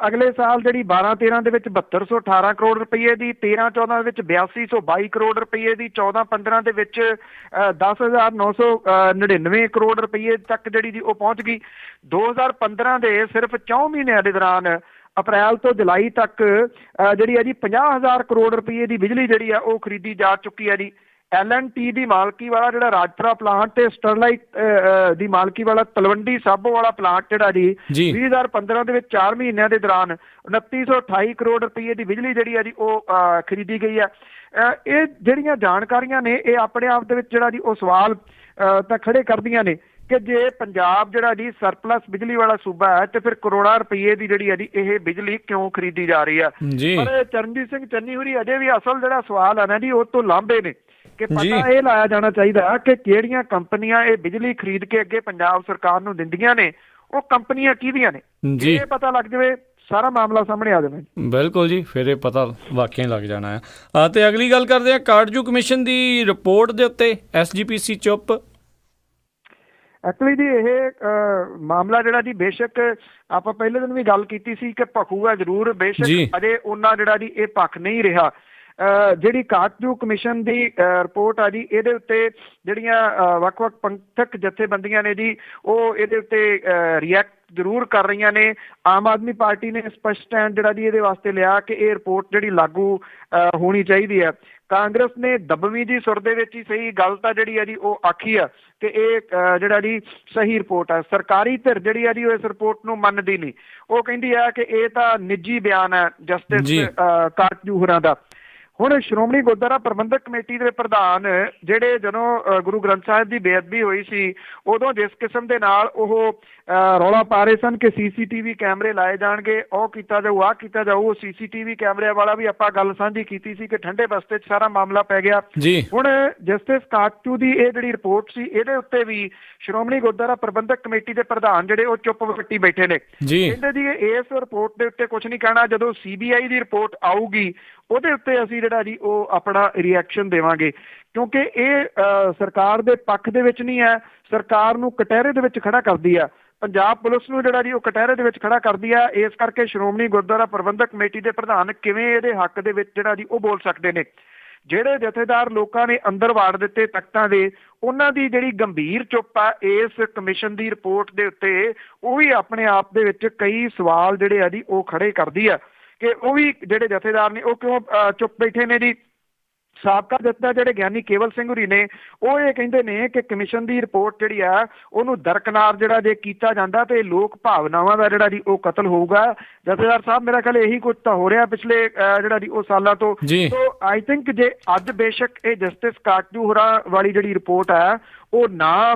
ਅਗਲੇ ਸਾਲ ਜਿਹੜੀ 12-13 ਦੇ ਵਿੱਚ 7218 ਕਰੋੜ ਰੁਪਈਏ ਦੀ, 13-14 ਦੇ ਵਿੱਚ 8222 ਕਰੋੜ ਰੁਪਈਏ ਦੀ, 14-15 ਦੇ ਵਿੱਚ 10,999 ਕਰੋੜ ਰੁਪਈਏ ਤੱਕ ਜਿਹੜੀ ਜੀ ਉਹ ਪਹੁੰਚ ਗਈ। 2015 ਦੇ ਸਿਰਫ 4 ਮਹੀਨਿਆਂ ਦੇ ਦੌਰਾਨ ਅਪ੍ਰੈਲ ਤੋਂ ਜੁਲਾਈ ਤੱਕ ਜਿਹੜੀ ਹੈ ਜੀ 50,000 ਕਰੋੜ ਰੁਪਈਏ ਦੀ ਬਿਜਲੀ ਜਿਹੜੀ ਆ ਉਹ ਖਰੀਦੀ ਜਾ ਚੁੱਕੀ ਹੈ ਜੀ। L&T ਦੀ ਮਾਲਕੀ ਵਾਲਾ ਜਿਹੜਾ ਰਾਜਪੁਰਾ ਪਲਾਂਟ ਤੇ ਸਟਰਲਾਈਟ ਦੀ ਮਾਲਕੀ ਵਾਲਾ ਤਲਵੰਡੀ ਸਾਬੋ ਵਾਲਾ ਪਲਾਂਟ ਜਿਹੜਾ ਜੀ 2015 ਦੇ ਵਿੱਚ 4 ਮਹੀਨਿਆਂ ਦੇ ਦੌਰਾਨ 2928 ਕਰੋੜ ਰੁਪਈਏ ਦੀ ਬਿਜਲੀ ਜਿਹੜੀ ਹੈ ਜੀ ਉਹ ਖਰੀਦੀ ਗਈ ਹੈ। ਇਹ ਜਿਹੜੀਆਂ ਜਾਣਕਾਰੀਆਂ ਨੇ ਇਹ ਆਪਣੇ ਆਪ ਦੇ ਵਿੱਚ ਜਿਹੜਾ ਜੀ ਉਹ ਸਵਾਲ ਤਾਂ ਖੜੇ ਕਰਦੀਆਂ ਨੇ ਕਿ ਜੇ ਪੰਜਾਬ ਜਿਹੜਾ ਜੀ ਸਰਪਲਸ ਬਿਜਲੀ ਵਾਲਾ ਸੂਬਾ ਹੈ ਤੇ ਫਿਰ ਕਰੋੜਾਂ ਰੁਪਏ ਦੀ ਜਿਹੜੀ ਹੈ ਜੀ ਇਹ ਬਿਜਲੀ ਕਿਉਂ ਖਰੀਦੀ ਜਾ ਰਹੀ ਹੈ। ਪਰ ਚਰਨਜੀਤ ਸਿੰਘ ਚੰਨੀ ਹੋਰੀ ਅਜੇ ਵੀ ਅਸਲ ਜਿਹੜਾ ਸਵਾਲ ਹੈ ਨਾ ਜੀ ਉਹ ਤੋਂ ਲਾਂਭੇ ਨੇ ਕਿ ਪਤਾ ਇਹ ਲਾਇਆ ਜਾਣਾ ਚਾਹੀਦਾ ਕਿ ਕਿਹੜੀਆਂ ਕੰਪਨੀਆਂ ਇਹ ਬਿਜਲੀ ਖਰੀਦ ਕੇ ਅੱਗੇ ਪੰਜਾਬ ਸਰਕਾਰ ਨੂੰ ਦਿੰਦੀਆਂ ਨੇ, ਉਹ ਕੰਪਨੀਆਂ ਕਿਹਦੀਆਂ ਨੇ, ਇਹ ਪਤਾ ਲੱਗ ਜਾਵੇ ਸਾਰਾ ਮਾਮਲਾ ਸਾਹਮਣੇ ਆ ਜਾਣਾ। ਬਿਲਕੁਲ ਜੀ, ਫਿਰ ਇਹ ਪਤਾ ਵਾਕਿਆ ਲੱਗ ਜਾਣਾ ਹੈ। ਤੇ ਅਗਲੀ ਗੱਲ ਕਰਦੇ ਆ ਕਾਰਜੂ ਕਮਿਸ਼ਨ ਦੀ ਰਿਪੋਰਟ ਦੇ ਉੱਤੇ SGPC ਚੁੱਪ। ਐਕਚੁਅਲੀ ਜੀ ਇਹ ਮਾਮਲਾ ਜਿਹੜਾ ਜੀ ਬੇਸ਼ੱਕ ਆਪਾਂ ਪਹਿਲੇ ਦਿਨ ਵੀ ਗੱਲ ਕੀਤੀ ਸੀ ਕਿ ਭਖੂਗਾ ਜ਼ਰੂਰ, ਬੇਸ਼ੱਕ ਅਜੇ ਉਹਨਾਂ ਜਿਹੜਾ ਜੀ ਇਹ ਭਖ ਨਹੀਂ ਰਿਹਾ। ਜਿਹੜੀ ਕਾਰਜੂ ਕਮਿਸ਼ਨ ਦੀ ਰਿਪੋਰਟ ਆ ਜੀ ਇਹਦੇ ਉੱਤੇ ਜਿਹੜੀਆਂ ਵੱਖ-ਵੱਖ ਪੰਥਕ ਜਥੇਬੰਦੀਆਂ ਨੇ ਜੀ ਉਹ ਇਹਦੇ ਉੱਤੇ ਰਿਐਕਟ ਜ਼ਰੂਰ ਕਰ ਰਹੀਆਂ ਨੇ। ਆਮ ਆਦਮੀ ਪਾਰਟੀ ਨੇ ਸਪਸ਼ਟ ਸਟੈਂਡ ਜਿਹੜਾ ਜੀ ਇਹਦੇ ਵਾਸਤੇ ਲਿਆ ਕਿ ਇਹ ਰਿਪੋਰਟ ਜਿਹੜੀ ਲਾਗੂ ਹੋਣੀ ਚਾਹੀਦੀ ਹੈ। ਕਾਂਗਰਸ ਨੇ ਦਬਵੀਂ ਦੀ ਸੁਰ ਦੇ ਵਿੱਚ ਹੀ ਸਹੀ ਗੱਲ ਤਾਂ ਜਿਹੜੀ ਹੈ ਜੀ ਉਹ ਆਖੀ ਆ ਕਿ ਇਹ ਜਿਹੜਾ ਜੀ ਸਹੀ ਰਿਪੋਰਟ ਹੈ। ਸਰਕਾਰੀ ਧਿਰ ਜਿਹੜੀ ਹੈ ਜੀ ਉਹ ਇਸ ਰਿਪੋਰਟ ਨੂੰ ਮੰਨਦੀ ਨਹੀਂ, ਉਹ ਕਹਿੰਦੀ ਹੈ ਕਿ ਇਹ ਤਾਂ ਨਿੱਜੀ ਬਿਆਨ ਹੈ ਜਸਟਿਸ ਕਾਰਜੂ ਹੋਰਾਂ ਦਾ। ਹੁਣ ਸ਼੍ਰੋਮਣੀ ਗੁਰਦੁਆਰਾ ਪ੍ਰਬੰਧਕ ਕਮੇਟੀ ਦੇ ਪ੍ਰਧਾਨ ਜਿਹੜੇ ਜਦੋਂ ਗੁਰੂ ਗ੍ਰੰਥ ਸਾਹਿਬ ਦੀ ਬੇਅਦਬੀ ਹੋਈ ਸੀ ਉਦੋਂ ਜਿਸ ਕਿਸਮ ਦੇ ਨਾਲ ਉਹ ਰੌਲਾ ਪਾ ਰਹੇ ਸਨ ਕਿ CCTV ਕੈਮਰੇ ਲਾਏ ਜਾਣਗੇ, ਉਹ ਕੀਤਾ ਜਾਊ, ਆਹ ਕੀਤਾ ਜਾਊ, CCTV ਕੈਮਰਿਆਂ ਵਾਲਾ ਵੀ ਆਪਾਂ ਗੱਲ ਸਾਂਝੀ ਕੀਤੀ ਸੀ ਕਿ ਠੰਡੇ ਬਸਤੇ 'ਚ ਸਾਰਾ ਮਾਮਲਾ ਪੈ ਗਿਆ। ਹੁਣ ਜਸਟਿਸ ਕਾਰਜੂ ਦੀ ਇਹ ਜਿਹੜੀ ਰਿਪੋਰਟ ਸੀ ਇਹਦੇ ਉੱਤੇ ਵੀ ਸ਼੍ਰੋਮਣੀ ਗੁਰਦੁਆਰਾ ਪ੍ਰਬੰਧਕ ਕਮੇਟੀ ਦੇ ਪ੍ਰਧਾਨ ਜਿਹੜੇ ਉਹ ਚੁੱਪ ਵੱਟੀ ਬੈਠੇ ਨੇ। ਕਹਿੰਦੇ ਜੀ ਇਸ ਰਿਪੋਰਟ ਦੇ ਉੱਤੇ ਕੁਝ ਨਹੀਂ ਕਹਿਣਾ, ਜਦੋਂ CBI ਦੀ ਰਿਪੋਰਟ ਆਊਗੀ ਉਹਦੇ ਉੱਤੇ ਅਸੀਂ ਜਿਹੜਾ ਜੀ ਉਹ ਆਪਣਾ ਰਿਐਕਸ਼ਨ ਦੇਵਾਂਗੇ, ਕਿਉਂਕਿ ਇਹ ਸਰਕਾਰ ਦੇ ਪੱਖ ਦੇ ਵਿੱਚ ਨਹੀਂ ਹੈ, ਸਰਕਾਰ ਨੂੰ ਕਟਹਿਰੇ ਦੇ ਵਿੱਚ ਖੜਾ ਕਰਦੀ ਆ, ਪੰਜਾਬ ਪੁਲਿਸ ਨੂੰ ਜਿਹੜਾ ਜੀ ਉਹ ਕਟਹਿਰੇ ਦੇ ਵਿੱਚ ਖੜਾ ਕਰਦੀ ਆ। ਇਸ ਕਰਕੇ ਸ਼੍ਰੋਮਣੀ ਗੁਰਦੁਆਰਾ ਪ੍ਰਬੰਧਕ ਕਮੇਟੀ ਦੇ ਪ੍ਰਧਾਨ ਕਿਵੇਂ ਇਹਦੇ ਹੱਕ ਦੇ ਵਿੱਚ ਜਿਹੜਾ ਜੀ ਉਹ ਬੋਲ ਸਕਦੇ ਨੇ। ਜਿਹੜੇ ਜਥੇਦਾਰ ਲੋਕਾਂ ਨੇ ਅੰਦਰ ਵਾੜ ਦਿੱਤੇ ਤਖਤਾਂ ਦੇ, ਉਹਨਾਂ ਦੀ ਜਿਹੜੀ ਗੰਭੀਰ ਚੁੱਪ ਆ ਇਸ ਕਮਿਸ਼ਨ ਦੀ ਰਿਪੋਰਟ ਦੇ ਉੱਤੇ, ਉਹ ਵੀ ਆਪਣੇ ਆਪ ਦੇ ਵਿੱਚ ਕਈ ਸਵਾਲ ਜਿਹੜੇ ਆ ਜੀ ਉਹ ਖੜੇ ਕਰਦੀ ਆ ਕਿ ਉਹ ਵੀ ਜਿਹੜੇ ਜਥੇਦਾਰ ਨੇ ਉਹ ਕਿਉਂ ਚੁੱਪ ਬੈਠੇ ਨੇ ਜੀ। ਸਾਬਕਾ ਜਥੇਦਾਰ ਜਿਹੜੇ ਗਿਆਨੀ ਕੇਵਲ ਸਿੰਘ ਹੋਰੀ ਨੇ ਉਹ ਇਹ ਕਹਿੰਦੇ ਨੇ ਕਿ ਕਮਿਸ਼ਨ ਦੀ ਰਿਪੋਰਟ ਜਿਹੜੀ ਆ ਉਹਨੂੰ ਦਰਕਨਾਰ ਜਿਹੜਾ ਜੇ ਕੀਤਾ ਜਾਂਦਾ ਤੇ ਲੋਕ ਭਾਵਨਾਵਾਂ ਦਾ ਜਿਹੜਾ ਜੀ ਉਹ ਕਤਲ ਹੋਊਗਾ। ਜਥੇਦਾਰ ਸਾਹਿਬ ਮੇਰਾ ਖਿਆਲ ਇਹੀ ਕੁਝ ਤਾਂ ਹੋ ਰਿਹਾ ਪਿਛਲੇ ਜਿਹੜਾ ਜੀ ਉਹ ਸਾਲਾਂ ਤੋਂ। ਸੋ ਆਈ ਥਿੰਕ ਜੇ ਅੱਜ ਬੇਸ਼ੱਕ ਇਹ ਜਸਟਿਸ ਕਾਰਜੂ ਹੋਰਾਂ ਵਾਲੀ ਜਿਹੜੀ ਰਿਪੋਰਟ ਹੈ ਉਹ ਨਾ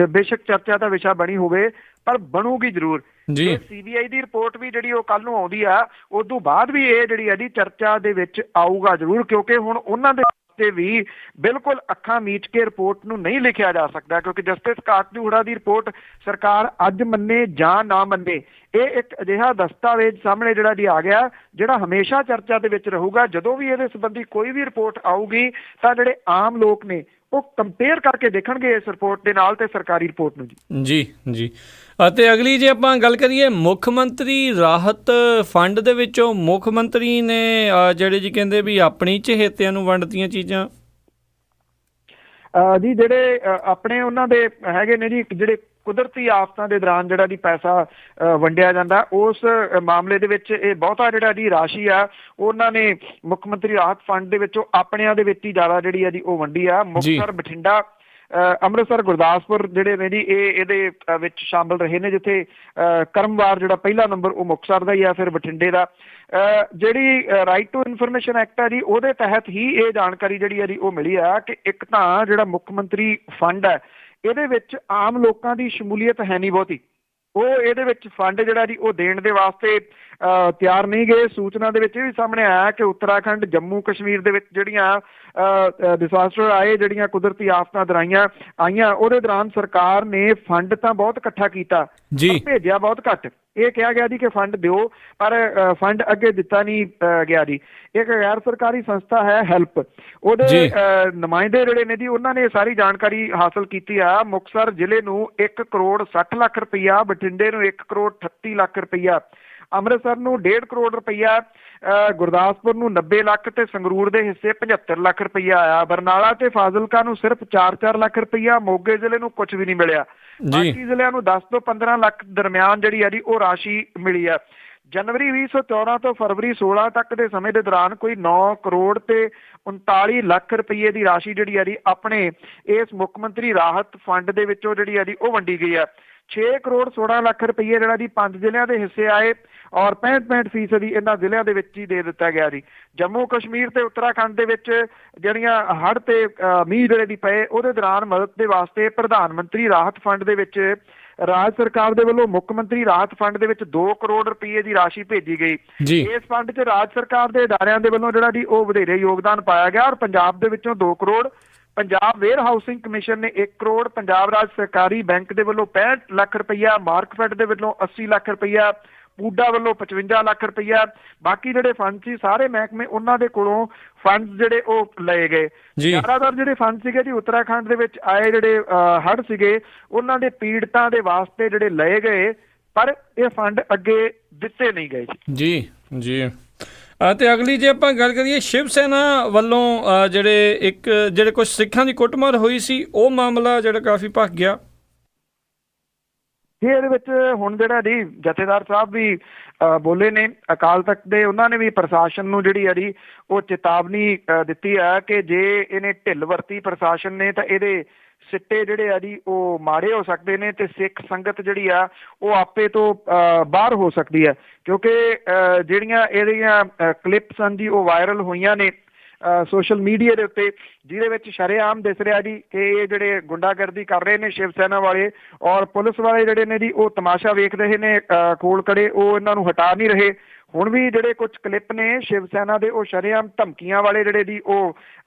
ਬੇਸ਼ੱਕ ਚਰਚਾ ਦਾ ਵਿਸ਼ਾ ਬਣੀ ਹੋਵੇ, ਪਰ ਬਣੂਗੀ ਜ਼ਰੂਰ। CBI ਦੀ ਰਿਪੋਰਟ ਵੀ ਜਿਹੜੀ ਉਹ ਕੱਲ ਨੂੰ ਆਉਂਦੀ ਆ, ਉਦੋਂ ਬਾਅਦ ਵੀ ਇਹ ਜਿਹੜੀ ਹੈ ਜੀ ਚਰਚਾ ਦੇ ਵਿੱਚ ਆਊਗਾ ਜ਼ਰੂਰ, ਕਿਉਂਕਿ ਹੁਣ ਉਹਨਾਂ ਦੇ ਵਾਸਤੇ ਵੀ ਬਿਲਕੁਲ ਅੱਖਾਂ ਮੀਚ ਕੇ ਰਿਪੋਰਟ ਨੂੰ ਨਹੀਂ ਲਿਖਿਆ ਜਾ ਸਕਦਾ, ਕਿਉਂਕਿ ਜਸਟਿਸ ਕਾਰਜੂ ਹੋਰਾਂ ਦੀ ਰਿਪੋਰਟ ਸਰਕਾਰ ਅੱਜ ਮੰਨੇ ਜਾਂ ਨਾ ਮੰਨੇ, ਇਹ ਇੱਕ ਅਜਿਹਾ ਦਸਤਾਵੇਜ਼ ਸਾਹਮਣੇ ਜਿਹੜਾ ਜੀ ਆ ਗਿਆ ਜਿਹੜਾ ਹਮੇਸ਼ਾ ਚਰਚਾ ਦੇ ਵਿੱਚ ਰਹੂਗਾ। ਜਦੋਂ ਵੀ ਇਹਦੇ ਸੰਬੰਧੀ ਕੋਈ ਵੀ ਰਿਪੋਰਟ ਆਊਗੀ ਤਾਂ ਜਿਹੜੇ ਆਮ ਲੋਕ ਨੇ ਉਹ ਕੰਪੇਅਰ ਕਰਕੇ ਦੇਖਣਗੇ ਇਸ ਰਿਪੋਰਟ ਦੇ ਨਾਲ ਤੇ ਸਰਕਾਰੀ ਰਿਪੋਰਟ ਨੂੰ। ਜੀ ਅਤੇ ਅਗਲੀ ਜੇ ਆਪਾਂ ਗੱਲ ਕਰੀਏ ਮੁੱਖ ਮੰਤਰੀ ਰਾਹਤ ਫੰਡ ਦੇ ਵਿੱਚੋਂ ਮੁੱਖ ਮੰਤਰੀ ਨੇ ਜਿਹੜੇ ਜੀ ਕਹਿੰਦੇ ਵੀ ਆਪਣੀ ਚਹੇਤਿਆਂ ਨੂੰ ਵੰਡਤੀਆਂ ਚੀਜ਼ਾਂ ਜੀ, ਜਿਹੜੇ ਆਪਣੇ ਉਹਨਾਂ ਦੇ ਹੈਗੇ ਨੇ ਜੀ ਜਿਹੜੇ ਕੁਦਰਤੀ ਆਫਤਾਂ ਦੇ ਦੌਰਾਨ ਜਿਹੜਾ ਜੀ ਪੈਸਾ ਵੰਡਿਆ ਜਾਂਦਾ, ਉਸ ਮਾਮਲੇ ਦੇ ਵਿੱਚ ਇਹ ਬਹੁਤਾ ਜਿਹੜਾ ਜੀ ਰਾਸ਼ੀ ਆ ਉਹਨਾਂ ਨੇ ਮੁੱਖ ਮੰਤਰੀ ਰਾਹਤ ਫੰਡ ਦੇ ਵਿੱਚੋਂ ਆਪਣਿਆਂ ਦੇ ਵਿੱਚ ਹੀ ਜ਼ਿਆਦਾ ਜਿਹੜੀ ਆ ਜੀ ਉਹ ਵੰਡੀ ਆ। ਮੁਕਤਸਰ, ਬਠਿੰਡਾ, ਅੰਮ੍ਰਿਤਸਰ, ਗੁਰਦਾਸਪੁਰ ਜਿਹੜੇ ਨੇ ਜੀ ਇਹ ਇਹਦੇ ਵਿੱਚ ਸ਼ਾਮਲ ਰਹੇ ਨੇ, ਜਿੱਥੇ ਕਰਮਵਾਰ ਜਿਹੜਾ ਪਹਿਲਾ ਨੰਬਰ ਉਹ ਮੁਕਤਸਰ ਦਾ ਹੀ ਆ, ਫਿਰ ਬਠਿੰਡੇ ਦਾ। ਜਿਹੜੀ ਰਾਈਟ ਟੂ ਇਨਫੋਰਮੇਸ਼ਨ ਐਕਟ ਹੈ ਜੀ ਉਹਦੇ ਤਹਿਤ ਹੀ ਇਹ ਜਾਣਕਾਰੀ ਜਿਹੜੀ ਹੈ ਜੀ ਉਹ ਮਿਲੀ ਆ ਕਿ ਇੱਕ ਤਾਂ ਜਿਹੜਾ ਮੁੱਖ ਮੰਤਰੀ ਫੰਡ ਹੈ ਇਹਦੇ ਵਿੱਚ ਆਮ ਲੋਕਾਂ ਦੀ ਸ਼ਮੂਲੀਅਤ ਹੈ ਨਹੀਂ ਬਹੁਤੀ, ਉਹ ਇਹਦੇ ਵਿੱਚ ਫੰਡ ਜਿਹੜਾ ਜੀ ਉਹ ਦੇਣ ਦੇ ਵਾਸਤੇ ਤਿਆਰ ਨਹੀਂ ਗਏ। ਸੂਚਨਾ ਦੇ ਵਿੱਚ ਇਹ ਵੀ ਸਾਹਮਣੇ ਆਇਆ ਕਿ ਉੱਤਰਾਖੰਡ, ਜੰਮੂ ਕਸ਼ਮੀਰ ਦੇ ਵਿੱਚ ਜਿਹੜੀਆਂ ਡਿਜ਼ਾਸਟਰ ਆਏ, ਜਿਹੜੀਆਂ ਕੁਦਰਤੀ ਆਫਤਾਂ ਆਈਆਂ ਉਹਦੇ ਦੌਰਾਨ ਸਰਕਾਰ ਨੇ ਫੰਡ ਤਾਂ ਬਹੁਤ ਇਕੱਠਾ ਕੀਤਾ, ਭੇਜਿਆ ਬਹੁਤ ਘੱਟ। ਇਹ ਕਿਹਾ ਗਿਆ ਜੀ ਕਿ ਫੰਡ ਦਿਓ, ਪਰ ਫੰਡ ਅੱਗੇ ਦਿੱਤਾ ਨਹੀਂ ਗਿਆ ਜੀ। ਇੱਕ ਗੈਰ ਸਰਕਾਰੀ ਸੰਸਥਾ ਹੈ ਹੈਲਪ, ਉਹਦੇ ਨੁਮਾਇੰਦੇ ਜਿਹੜੇ ਨੇ ਜੀ ਉਹਨਾਂ ਨੇ ਸਾਰੀ ਜਾਣਕਾਰੀ ਹਾਸਲ ਕੀਤੀ ਆ। ਮੁਕਤਸਰ ਜ਼ਿਲ੍ਹੇ ਨੂੰ 1 ਕਰੋੜ 60 ਲੱਖ ਰੁਪਈਆ, ਬਠਿੰਡੇ ਨੂੰ 1 ਕਰੋੜ 38 ਲੱਖ ਰੁਪਈਆ, ਅੰਮ੍ਰਿਤਸਰ ਨੂੰ 1.5 ਕਰੋੜ ਰੁਪਈਆ, ਗੁਰਦਾਸਪੁਰ ਨੂੰ 90 ਲੱਖ ਤੇ ਸੰਗਰੂਰ ਦੇ ਹਿੱਸੇ 75 ਲੱਖ ਰੁਪਈਆ ਆਇਆ। ਬਰਨਾਲਾ ਤੇ ਫਾਜ਼ਿਲਕਾ ਨੂੰ ਸਿਰਫ 4-4 ਲੱਖ ਰੁਪਈਆ, ਮੋਗੇ ਜ਼ਿਲ੍ਹੇ ਨੂੰ ਕੁਝ ਵੀ ਨਹੀਂ ਮਿਲਿਆ। ਬਾਕੀ ਜ਼ਿਲ੍ਹਿਆਂ ਨੂੰ 10 ਤੋਂ 15 ਲੱਖ ਦਰਮਿਆਨ ਜਿਹੜੀ ਹੈ ਜੀ ਉਹ ਰਾਸ਼ੀ ਮਿਲੀ ਆ। ਜਨਵਰੀ 2014 ਤੋਂ ਫਰਵਰੀ 16 ਤੱਕ ਦੇ ਸਮੇਂ ਦੇ ਦੌਰਾਨ ਕੋਈ 9 ਕਰੋੜ ਤੇ 39 ਲੱਖ ਰੁਪਈਏ ਦੀ ਰਾਸ਼ੀ ਜਿਹੜੀ ਹੈ ਜੀ ਆਪਣੇ ਇਸ ਮੁੱਖ ਮੰਤਰੀ ਰਾਹਤ ਫੰਡ ਦੇ ਵਿੱਚੋਂ ਜਿਹੜੀ ਹੈ ਜੀ ਉਹ ਵੰਡੀ ਗਈ ਹੈ। 6 ਕਰੋੜ 16 ਲੱਖ ਰੁਪਏ ਜਿਹੜਾ ਜੀ 5 ਜ਼ਿਲ੍ਹਿਆਂ ਦੇ ਹਿੱਸੇ ਆਏ ਔਰ 65% ਇਹਨਾਂ ਜ਼ਿਲ੍ਹਿਆਂ ਦੇ ਵਿੱਚ ਹੀ ਦੇ ਦਿੱਤਾ ਗਿਆ ਜੀ। ਜੰਮੂ ਕਸ਼ਮੀਰ ਤੇ ਉੱਤਰਾਖੰਡ ਦੇ ਵਿੱਚ ਜਿਹੜੀਆਂ ਹੜ੍ਹ ਤੇ ਮੀਂਹ ਜਿਹੜੇ ਦੀ ਪਏ ਉਹਦੇ ਦੌਰਾਨ ਮਦਦ ਦੇ ਵਾਸਤੇ ਪ੍ਰਧਾਨ ਮੰਤਰੀ ਰਾਹਤ ਫੰਡ ਦੇ ਵਿੱਚ ਰਾਜ ਸਰਕਾਰ ਦੇ ਵੱਲੋਂ ਮੁੱਖ ਮੰਤਰੀ ਰਾਹਤ ਫੰਡ ਦੇ ਵਿੱਚ 2 ਕਰੋੜ ਰੁਪਏ ਦੀ ਰਾਸ਼ੀ ਭੇਜੀ ਗਈ। ਇਸ ਫੰਡ 'ਚ ਰਾਜ ਸਰਕਾਰ ਦੇ ਅਦਾਰਿਆਂ ਦੇ ਵੱਲੋਂ ਜਿਹੜਾ ਜੀ ਉਹ ਵਧੇਰੇ ਯੋਗਦਾਨ ਪਾਇਆ ਗਿਆ ਔਰ ਪੰਜਾਬ ਦੇ ਵਿੱਚੋਂ 2 crore, Punjab warehousing commission ਨੇ 1 ਕਰੋੜ, ਪੰਜਾਬ ਰਾਜ ਸਰਕਾਰੀ ਬੈਂਕ ਦੇ ਵੱਲੋਂ 65 ਲੱਖ ਰੁਪਈਆ, ਮਾਰਕਫੈਡ ਦੇ ਵੱਲੋਂ 80 ਲੱਖ ਰੁਪਈਆ, ਪੂਡਾ ਵੱਲੋਂ 55 ਲੱਖ ਰੁਪਈਆ, ਬਾਕੀ ਜਿਹੜੇ ਫੰਡ ਸੀ ਸਾਰੇ ਮਹਿਕਮੇ ਉਹਨਾਂ ਦੇ ਕੋਲੋਂ ਫੰਡ ਜਿਹੜੇ ਉਹ ਲਏ ਗਏ। ਜ਼ਿਆਦਾਤਰ ਜਿਹੜੇ ਫੰਡ ਸੀਗੇ ਜੀ ਉੱਤਰਾਖੰਡ ਦੇ ਵਿੱਚ ਆਏ ਜਿਹੜੇ ਹੜ੍ਹ ਸੀਗੇ ਉਹਨਾਂ ਦੇ ਪੀੜਤਾਂ ਦੇ ਵਾਸਤੇ ਜਿਹੜੇ ਲਏ ਗਏ, ਪਰ ਇਹ ਫੰਡ ਅੱਗੇ ਦਿੱਤੇ ਨਹੀਂ ਗਏ ਜੀ। ਜੀ ਤੇ ਅਗਲੀ ਜੇ ਆਪਾਂ ਗੱਲ ਕਰੀਏ ਸ਼ਿਵ ਸੈਨਾ ਵੱਲੋਂ ਜਿਹੜੇ ਕੁਝ ਸਿੱਖਾਂ ਦੀ ਕੁੱਟਮਾਰ ਹੋਈ ਸੀ ਉਹ ਮਾਮਲਾ ਜਿਹੜਾ ਕਾਫੀ ਭਖ ਗਿਆ। ਇਹਦੇ ਵਿੱਚ ਹੁਣ ਜਿਹੜਾ ਜੀ ਜਥੇਦਾਰ ਸਾਹਿਬ ਵੀ ਬੋਲੇ ਨੇ ਅਕਾਲ ਤਖਤ ਦੇ, ਉਹਨਾਂ ਨੇ ਵੀ ਪ੍ਰਸ਼ਾਸਨ ਨੂੰ ਜਿਹੜੀ ਆ ਜੀ ਉਹ ਚੇਤਾਵਨੀ ਦਿੱਤੀ ਹੈ ਕਿ ਜੇ ਇਹਨੇ ਢਿੱਲ ਵਰਤੀ ਪ੍ਰਸ਼ਾਸਨ ਨੇ ਤਾਂ ਇਹਦੇ ਸਿੱਟੇ ਜਿਹੜੇ ਆ ਜੀ ਉਹ ਮਾੜੇ ਹੋ ਸਕਦੇ ਨੇ ਤੇ ਸਿੱਖ ਸੰਗਤ ਜਿਹੜੀ ਆ ਉਹ ਆਪੇ ਤੋਂ ਬਾਹਰ ਹੋ ਸਕਦੀ ਹੈ, ਕਿਉਂਕਿ ਜਿਹੜੀਆਂ ਇਹਦੀਆਂ ਕਲਿੱਪਸ ਹਨ ਜੀ ਉਹ ਵਾਇਰਲ ਹੋਈਆਂ ਨੇ ਸੋਸ਼ਲ ਮੀਡੀਆ ਦੇ ਉੱਤੇ, ਜਿਹਦੇ ਵਿੱਚ ਸ਼ਰੇਆਮ ਦਿਸ ਰਿਹਾ ਜੀ ਕਿ ਇਹ ਜਿਹੜੇ ਗੁੰਡਾਗਰਦੀ ਕਰ ਰਹੇ ਨੇ ਸ਼ਿਵ ਸੈਨਾ ਵਾਲੇ ਔਰ ਪੁਲਿਸ ਵਾਲੇ ਜਿਹੜੇ ਨੇ ਜੀ ਉਹ ਤਮਾਸ਼ਾ ਵੇਖ ਰਹੇ ਨੇ ਕੋਲ ਖੜੇ, ਉਹ ਇਹਨਾਂ ਨੂੰ ਹਟਾ ਨਹੀਂ ਰਹੇ। ਹੁਣ ਵੀ ਜਿਹੜੇ ਕੁਝ ਕਲਿੱਪ ਨੇ ਸ਼ਿਵ ਸੈਨਾ ਦੇ ਉਹ ਸ਼ਰੇਆਮ ਧਮਕੀਆਂ ਵਾਲੇ ਜਿਹੜੇ ਜੀ ਉਹ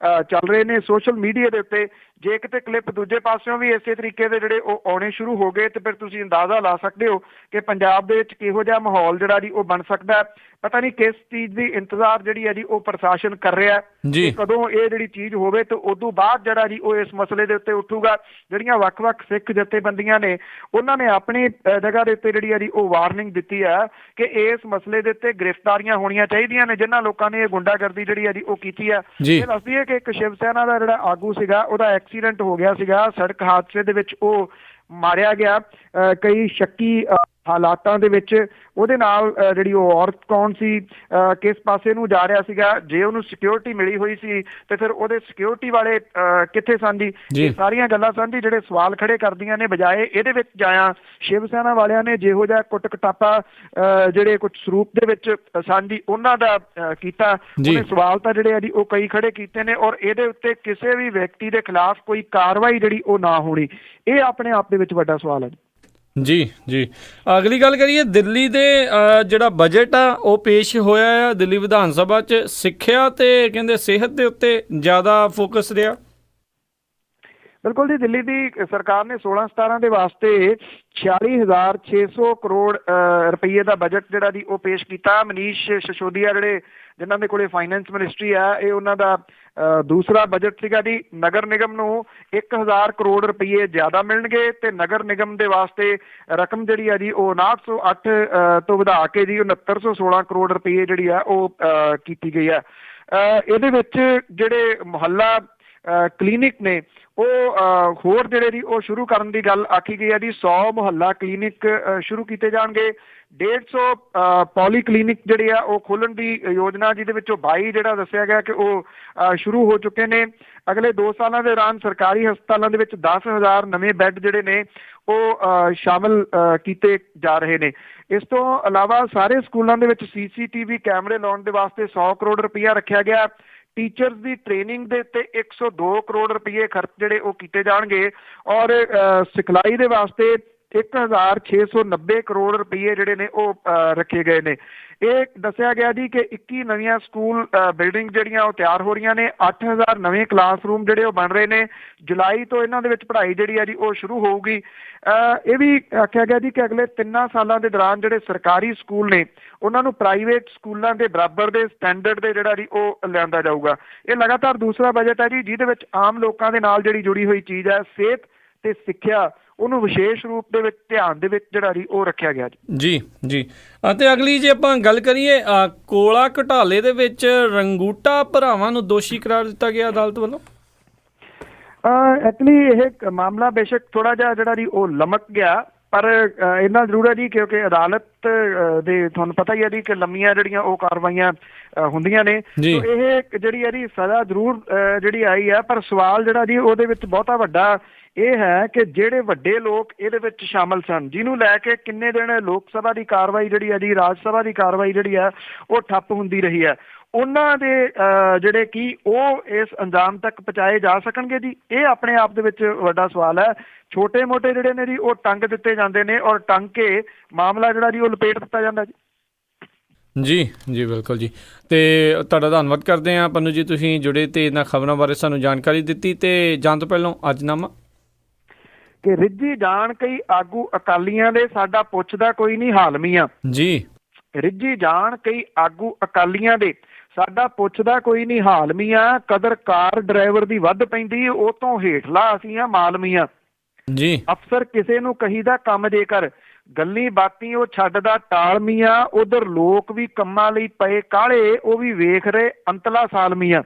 ਚੱਲ ਰਹੇ ਨੇ ਸੋਸ਼ਲ ਮੀਡੀਆ ਦੇ ਉੱਤੇ। ਜੇ ਕਿਤੇ ਕਲਿੱਪ ਦੂਜੇ ਪਾਸਿਓਂ ਵੀ ਇਸੇ ਤਰੀਕੇ ਦੇ ਜਿਹੜੇ ਉਹ ਆਉਣੇ ਸ਼ੁਰੂ ਹੋ ਗਏ ਤੇ ਫਿਰ ਤੁਸੀਂ ਅੰਦਾਜ਼ਾ ਲਾ ਸਕਦੇ ਹੋ ਕਿ ਪੰਜਾਬ ਦੇ ਵਿੱਚ ਕਿਹੋ ਜਿਹਾ ਮਾਹੌਲ ਜਿਹੜਾ ਜੀ ਉਹ ਬਣ ਸਕਦਾ। ਪਤਾ ਨਹੀਂ ਕਿਸ ਚੀਜ਼ ਦੀ ਇੰਤਜ਼ਾਰ ਜਿਹੜੀ ਹੈ ਜੀ ਉਹ ਪ੍ਰਸ਼ਾਸਨ ਕਰ ਰਿਹਾ ਜੀ, ਕਦੋਂ ਇਹ ਜਿਹੜੀ ਚੀਜ਼ ਹੋਵੇ ਤੇ ਉਦੋਂ ਬਾਅਦ ਜਿਹੜਾ ਜੀ ਉਹ ਇਸ ਮਸਲੇ ਦੇ ਉੱਤੇ ਉੱਠੂਗਾ। ਜਿਹੜੀਆਂ ਵੱਖ-ਵੱਖ ਸਿੱਖ ਜਥੇਬੰਦੀਆਂ ਨੇ ਉਹਨਾਂ ਨੇ ਆਪਣੀ ਜਗ੍ਹਾ ਦੇ ਉੱਤੇ ਜਿਹੜੀ ਹੈ ਜੀ ਉਹ ਵਾਰਨਿੰਗ ਦਿੱਤੀ ਹੈ ਕਿ ਇਸ ਮਸਲੇ ਦੇ ਉੱਤੇ ਗ੍ਰਿਫਤਾਰੀਆਂ ਹੋਣੀਆਂ ਚਾਹੀਦੀਆਂ ਨੇ ਜਿਨ੍ਹਾਂ ਲੋਕਾਂ ਨੇ ਇਹ ਗੁੰਡਾਗਰਦੀ ਜਿਹੜੀ ਹੈ ਜੀ ਉਹ ਕੀਤੀ ਹੈ। ਇਹ ਦੱਸਦੀ ਹੈ ਕਿ ਇੱਕ ਸ਼ਿਵ ਸੈਨਾ ਦਾ ਜਿਹੜਾ ਆਗੂ ਸੀਗਾ ਉਹਦਾ ਐਕਸੀਡੈਂਟ ਹੋ ਗਿਆ ਸੀਗਾ, ਸੜਕ ਹਾਦਸੇ ਦੇ ਵਿੱਚ ਉਹ ਮਾਰਿਆ ਗਿਆ ਕਈ ਸ਼ੱਕੀ ਹਾਲਾਤਾਂ ਦੇ ਵਿੱਚ। ਉਹਦੇ ਨਾਲ ਜਿਹੜੀ ਉਹ ਔਰਤ ਕੌਣ ਸੀ, ਕਿਸ ਪਾਸੇ ਨੂੰ ਜਾ ਰਿਹਾ ਸੀਗਾ, ਜੇ ਉਹਨੂੰ ਸਿਕਿਉਰਿਟੀ ਮਿਲੀ ਹੋਈ ਸੀ ਤੇ ਫਿਰ ਉਹਦੇ ਸਿਕਿਉਰਿਟੀ ਵਾਲੇ ਕਿੱਥੇ ਸਨ ਜੀ, ਇਹ ਸਾਰੀਆਂ ਗੱਲਾਂ ਸਨ ਜੀ ਜਿਹੜੇ ਸਵਾਲ ਖੜੇ ਕਰਦੀਆਂ ਨੇ। ਬਜਾਏ ਇਹਦੇ ਵਿੱਚ ਜਾਇਆ ਸ਼ਿਵ ਸੈਨਾ ਵਾਲਿਆਂ ਨੇ ਜਿਹੋ ਜਿਹਾ ਕੁੱਟ ਕਟਾਪਾ ਜਿਹੜੇ ਕੁਝ ਸਰੂਪ ਦੇ ਵਿੱਚ ਸਨ ਜੀ ਉਹਨਾਂ ਦਾ ਕੀਤਾ, ਉਹਨੇ ਸਵਾਲ ਤਾਂ ਜਿਹੜੇ ਆ ਜੀ ਉਹ ਕਈ ਖੜੇ ਕੀਤੇ ਨੇ ਔਰ ਇਹਦੇ ਉੱਤੇ ਕਿਸੇ ਵੀ ਵਿਅਕਤੀ ਦੇ ਖਿਲਾਫ ਕੋਈ ਕਾਰਵਾਈ ਜਿਹੜੀ ਉਹ ਨਾ ਹੋਣੀ, ਇਹ ਆਪਣੇ ਆਪ ਦੇ ਵਿੱਚ ਵੱਡਾ ਸਵਾਲ ਹੈ ਜੀ। ਅਗਲੀ ਗੱਲ ਕਰੀਏ ਦਿੱਲੀ ਦੇ ਜਿਹੜਾ ਬਜਟ ਆ ਉਹ ਪੇਸ਼ ਹੋਇਆ ਆ ਦਿੱਲੀ ਵਿਧਾਨ ਸਭਾ 'ਚ, ਸਿੱਖਿਆ ਤੇ ਕਹਿੰਦੇ ਸਿਹਤ ਦੇ ਉੱਤੇ ਜ਼ਿਆਦਾ ਫੋਕਸ ਰਿਹਾ। ਬਿਲਕੁਲ ਜੀ, ਦਿੱਲੀ ਦੀ ਸਰਕਾਰ ਨੇ 16-17 ਦੇ ਵਾਸਤੇ 46,600 ਕਰੋੜ ਰੁਪਈਏ ਦਾ ਬਜਟ ਜਿਹੜਾ ਜੀ ਉਹ ਪੇਸ਼ ਕੀਤਾ। ਮਨੀਸ਼ ਸਿਸੋਦੀਆ ਜਿਹੜੇ ਜਿਨ੍ਹਾਂ ਦੇ ਕੋਲੇ ਫਾਈਨੈਂਸ ਮਿਨਿਸਟਰੀ ਆ, ਇਹ ਉਹਨਾਂ ਦਾ ਦੂਸਰਾ ਬਜਟ ਸੀਗਾ ਜੀ। ਨਗਰ ਨਿਗਮ ਨੂੰ 1,000 ਕਰੋੜ ਰੁਪਈਏ ਜ਼ਿਆਦਾ ਮਿਲਣਗੇ ਤੇ ਨਗਰ ਨਿਗਮ ਦੇ ਵਾਸਤੇ ਰਕਮ ਜਿਹੜੀ ਆ ਜੀ ਉਹ 5908 ਤੋਂ ਵਧਾ ਕੇ ਜੀ 6916 ਕਰੋੜ ਰੁਪਈਏ ਜਿਹੜੀ ਆ ਉਹ ਕੀਤੀ ਗਈ ਹੈ। ਇਹਦੇ ਵਿੱਚ ਜਿਹੜੇ ਮੁਹੱਲਾ ਕਲੀਨਿਕ ਨੇ ਉਹ ਹੋਰ ਜਿਹੜੇ ਜੀ ਉਹ ਸ਼ੁਰੂ ਕਰਨ ਦੀ ਗੱਲ ਆਖੀ ਗਈ ਹੈ ਜੀ। 100 ਮੁਹੱਲਾ ਕਲੀਨਿਕ ਸ਼ੁਰੂ ਕੀਤੇ ਜਾਣਗੇ, 150 ਪੋਲੀ ਕਲੀਨਿਕ ਜਿਹੜੇ ਆ ਉਹ ਖੋਲ੍ਹਣ ਦੀ ਯੋਜਨਾ, ਜਿਹਦੇ ਵਿੱਚੋਂ 22 ਜਿਹੜਾ ਦੱਸਿਆ ਗਿਆ ਕਿ ਉਹ ਸ਼ੁਰੂ ਹੋ ਚੁੱਕੇ ਨੇ। ਅਗਲੇ 2 ਸਾਲਾਂ ਦੇ ਦੌਰਾਨ ਸਰਕਾਰੀ ਹਸਪਤਾਲਾਂ ਦੇ ਵਿੱਚ 10,000 ਨਵੇਂ ਬੈੱਡ ਜਿਹੜੇ ਨੇ ਉਹ ਸ਼ਾਮਲ ਕੀਤੇ ਜਾ ਰਹੇ ਨੇ। ਇਸ ਤੋਂ ਇਲਾਵਾ ਸਾਰੇ ਸਕੂਲਾਂ ਦੇ ਵਿੱਚ CCTV ਕੈਮਰੇ ਲਾਉਣ ਦੇ ਵਾਸਤੇ 100 ਕਰੋੜ ਰੁਪਈਆ ਰੱਖਿਆ ਗਿਆ। ਟੀਚਰਸ ਦੀ ਟ੍ਰੇਨਿੰਗ ਦੇ ਉੱਤੇ 102 ਕਰੋੜ ਰੁਪਈਏ ਖਰਚ ਜਿਹੜੇ ਉਹ ਕੀਤੇ ਜਾਣਗੇ ਔਰ ਸਿਖਲਾਈ ਦੇ ਵਾਸਤੇ 1,690 ਕਰੋੜ ਰੁਪਈਏ ਜਿਹੜੇ ਨੇ ਉਹ ਰੱਖੇ ਗਏ ਨੇ। ਇਹ ਦੱਸਿਆ ਗਿਆ ਜੀ ਕਿ 21 ਨਵੀਆਂ ਸਕੂਲ ਬਿਲਡਿੰਗ ਜਿਹੜੀਆਂ ਉਹ ਤਿਆਰ ਹੋ ਰਹੀਆਂ ਨੇ, 8,000 ਨਵੇਂ ਕਲਾਸਰੂਮ ਜਿਹੜੇ ਉਹ ਬਣ ਰਹੇ ਨੇ। ਜੁਲਾਈ ਤੋਂ ਇਹਨਾਂ ਦੇ ਵਿੱਚ ਪੜ੍ਹਾਈ ਜਿਹੜੀ ਆ ਜੀ ਉਹ ਸ਼ੁਰੂ ਹੋਊਗੀ। ਇਹ ਵੀ ਆਖਿਆ ਗਿਆ ਜੀ ਕਿ ਅਗਲੇ 3 ਸਾਲਾਂ ਦੇ ਦੌਰਾਨ ਜਿਹੜੇ ਸਰਕਾਰੀ ਸਕੂਲ ਨੇ ਉਹਨਾਂ ਨੂੰ ਪ੍ਰਾਈਵੇਟ ਸਕੂਲਾਂ ਦੇ ਬਰਾਬਰ ਦੇ ਸਟੈਂਡਰਡ ਦੇ ਜਿਹੜਾ ਜੀ ਉਹ ਲਿਆਂਦਾ ਜਾਊਗਾ। ਇਹ ਲਗਾਤਾਰ ਦੂਸਰਾ ਬਜਟ ਹੈ ਜੀ ਜਿਹਦੇ ਵਿੱਚ ਆਮ ਲੋਕਾਂ ਦੇ ਨਾਲ ਜਿਹੜੀ ਜੁੜੀ ਹੋਈ ਚੀਜ਼ ਹੈ ਸਿਹਤ ਤੇ ਸਿੱਖਿਆ, ਉਹਨੂੰ ਵਿਸ਼ੇਸ਼ ਰੂਪ ਦੇ ਵਿੱਚ ਧਿਆਨ ਦੇ ਵਿੱਚ ਜਿਹੜਾ ਜੀ ਉਹ ਰੱਖਿਆ ਗਿਆ ਜੀ। ਅਤੇ ਅਗਲੀ ਜੇ ਆਪਾਂ ਗੱਲ ਕਰੀਏ ਕੋਲਾ ਘੁਟਾਲੇ ਦੇ ਵਿੱਚ ਰੰਗੂਟਾ ਭਰਾਵਾਂ ਨੂੰ ਦੋਸ਼ੀ ਕਰਾਰ ਦਿੱਤਾ ਗਿਆ ਅਦਾਲਤ ਵੱਲੋਂ। ਐਕਚੁਅਲੀ ਇਹ ਮਾਮਲਾ ਬੇਸ਼ੱਕ ਥੋੜਾ ਜਿਹਾ ਜਿਹੜਾ ਜੀ ਉਹ ਲਮਕ ਗਿਆ ਪਰ ਇੰਨਾ ਜ਼ਰੂਰ ਹੈ ਜੀ ਕਿਉਂਕਿ ਅਦਾਲਤ ਦੇ ਤੁਹਾਨੂੰ ਪਤਾ ਹੀ ਹੈ ਜੀ ਕਿ ਲੰਮੀਆਂ ਜਿਹੜੀਆਂ ਉਹ ਕਾਰਵਾਈਆਂ ਹੁੰਦੀਆਂ ਨੇ। ਜੀ। ਇਹ ਜਿਹੜੀ ਹੈ ਜੀ ਸਜ਼ਾ ਜ਼ਰੂਰ ਜਿਹੜੀ ਆਈ ਹੈ, ਪਰ ਸਵਾਲ ਜਿਹੜਾ ਜੀ ਉਹਦੇ ਵਿੱਚ ਬਹੁਤਾ ਵੱਡਾ ਇਹ ਹੈ ਕਿ ਜਿਹੜੇ ਵੱਡੇ ਲੋਕ ਇਹਦੇ ਵਿੱਚ ਸ਼ਾਮਲ ਸਨ, ਜਿਹਨੂੰ ਲੈ ਕੇ ਕਿੰਨੇ ਦਿਨ ਲੋਕ ਸਭਾ ਦੀ ਕਾਰਵਾਈ ਜਿਹੜੀ ਹੈ ਜੀ, ਰਾਜ ਸਭਾ ਦੀ ਕਾਰਵਾਈ ਜਿਹੜੀ ਹੈ ਉਹ ਠੱਪ ਹੁੰਦੀ ਰਹੀ ਹੈ, ਉਹਨਾਂ ਦੇ ਜਿਹੜੇ ਕਿ ਉਹ ਇਸ ਅੰਜਾਮ ਤੱਕ ਪਹੁੰਚਾਏ ਜਾ ਸਕਣਗੇ ਜੀ, ਇਹ ਆਪਣੇ ਆਪ ਦੇ ਵਿੱਚ ਵੱਡਾ ਸਵਾਲ ਹੈ। ਛੋਟੇ ਮੋਟੇ ਜਿਹੜੇ ਨੇ ਜੀ ਉਹ ਟੰਗ ਦਿੱਤੇ ਜਾਂਦੇ ਨੇ ਔਰ ਟੰਗ ਕੇ ਮਾਮਲਾ ਜਿਹੜਾ ਜੀ ਉਹ ਲਪੇਟ ਦਿੱਤਾ ਜਾਂਦਾ ਜੀ। ਜੀ ਬਿਲਕੁਲ ਜੀ। ਅਤੇ ਤੁਹਾਡਾ ਧੰਨਵਾਦ ਕਰਦੇ ਹਾਂ ਪੰਨੂ ਜੀ, ਤੁਸੀਂ ਜੁੜੇ ਅਤੇ ਇਹਨਾਂ ਖਬਰਾਂ ਬਾਰੇ ਸਾਨੂੰ ਜਾਣਕਾਰੀ ਦਿੱਤੀ। ਅਤੇ ਜਾਣ ਤੋਂ ਪਹਿਲਾਂ ਅੱਜਨਾਮਾ ਕਿ ਰਿੱਝੀ ਜਾਣ ਕਈ ਆਗੂ ਅਕਾਲੀਆਂ ਦੇ, ਸਾਡਾ ਪੁੱਛਦਾ ਕੋਈ ਨਹੀਂ ਹਾਲ ਮੀਆਂ। ਜੀ। ਰਿੱਝੀ ਜਾਣ ਕਈ ਆਗੂ ਅਕਾਲੀਆਂ ਦੇ, ਸਾਡਾ ਪੁੱਛਦਾ ਕੋਈ ਨਹੀਂ ਹਾਲ ਮੀਆਂ। ਕਦਰ ਕਾਰ ਡਰਾਈਵਰ ਦੀ ਵੱਧ ਪੈਂਦੀ, ਉਹ ਤੋਂ ਹੇਠਲਾ ਅਸੀਂ ਆ ਮਾਲ ਮੀਆਂ। ਜੀ। ਅਫਸਰ ਕਿਸੇ ਨੂੰ ਕਹੀਦਾ ਕੰਮ ਜੇਕਰ, ਗੱਲੀ ਬਾਤੀ ਉਹ ਛੱਡਦਾ ਟਾਲ ਮੀਆਂ। ਉਧਰ ਲੋਕ ਵੀ ਕੰਮਾਂ ਲਈ ਪਏ ਕਾਹਲੇ, ਉਹ ਵੀ ਵੇਖ ਰਹੇ ਅੰਤਲਾ ਸਾਲ ਮੀਆਂ।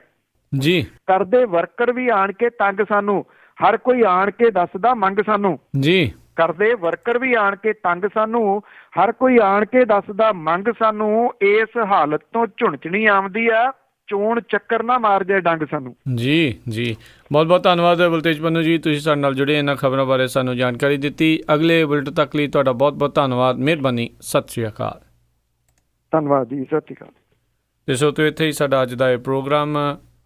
ਜੀ। ਕਰਦੇ ਵਰਕਰ ਵੀ ਆਣ ਕੇ ਤੰਗ ਸਾਨੂੰ, ਹਰ ਕੋਈ ਆਣ ਕੇ ਦੱਸਦਾ ਮੰਗ ਸਾਨੂੰ। ਜੀ। ਕਰਦੇ ਵਰਕਰ ਵੀ ਆਣ ਕੇ ਤੰਗ ਸਾਨੂੰ, ਹਰ ਕੋਈ ਆਣ ਕੇ ਦੱਸਦਾ ਮੰਗ ਸਾਨੂੰ। ਇਸ ਹਾਲਤ ਤੋਂ ਝੁਣਚਣੀ ਆਉਂਦੀ ਆ, ਚੋਣ ਚੱਕਰ ਨਾ ਮਾਰ ਜਾਏ ਡੰਗ ਸਾਨੂੰ। ਜੀ ਬਹੁਤ ਬਹੁਤ ਧੰਨਵਾਦ ਬਲਤੇਜ ਪੰਨੂ ਜੀ, ਤੁਸੀਂ ਸਾਡੇ ਨਾਲ ਜੁੜੇ, ਇਹਨਾਂ ਖਬਰਾਂ ਬਾਰੇ ਸਾਨੂੰ ਜਾਣਕਾਰੀ ਦਿੱਤੀ। ਅਗਲੇ ਬੁਲੇਟਿਨ ਤੱਕ ਲਈ ਤੁਹਾਡਾ ਬਹੁਤ ਬਹੁਤ ਧੰਨਵਾਦ, ਮਿਹਰਬਾਨੀ, ਸਤਿ ਸ਼੍ਰੀ ਅਕਾਲ। ਧੰਨਵਾਦ ਜੀ, ਸਤਿ ਸ਼੍ਰੀ ਅਕਾਲ। ਤੇ ਸੋ ਤੋਂ ਇੱਥੇ ਹੀ ਸਾਡਾ ਅੱਜ ਦਾ ਇਹ ਪ੍ਰੋਗਰਾਮ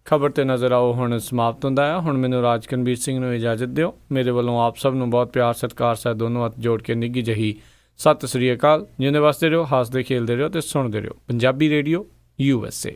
ਖਬਰ 'ਤੇ ਨਜ਼ਰ ਆਓ ਹੁਣ ਸਮਾਪਤ ਹੁੰਦਾ ਹੈ। ਹੁਣ ਮੈਨੂੰ ਰਾਜਕਨਵੀਰ ਸਿੰਘ ਨੂੰ ਇਜਾਜ਼ਤ ਦਿਓ। ਮੇਰੇ ਵੱਲੋਂ ਆਪ ਸਭ ਨੂੰ ਬਹੁਤ ਪਿਆਰ ਸਤਿਕਾਰ ਸਹਿਤ ਦੋਨੋਂ ਹੱਥ ਜੋੜ ਕੇ ਨਿੱਘੀ ਜਿਹੀ ਸਤਿ ਸ਼੍ਰੀ ਅਕਾਲ। ਜਿਉਂਦੇ ਵਸਦੇ ਰਹੋ, ਹੱਸਦੇ ਖੇਲਦੇ ਰਹੋ ਅਤੇ ਸੁਣਦੇ ਰਹੋ ਪੰਜਾਬੀ ਰੇਡੀਓ USA।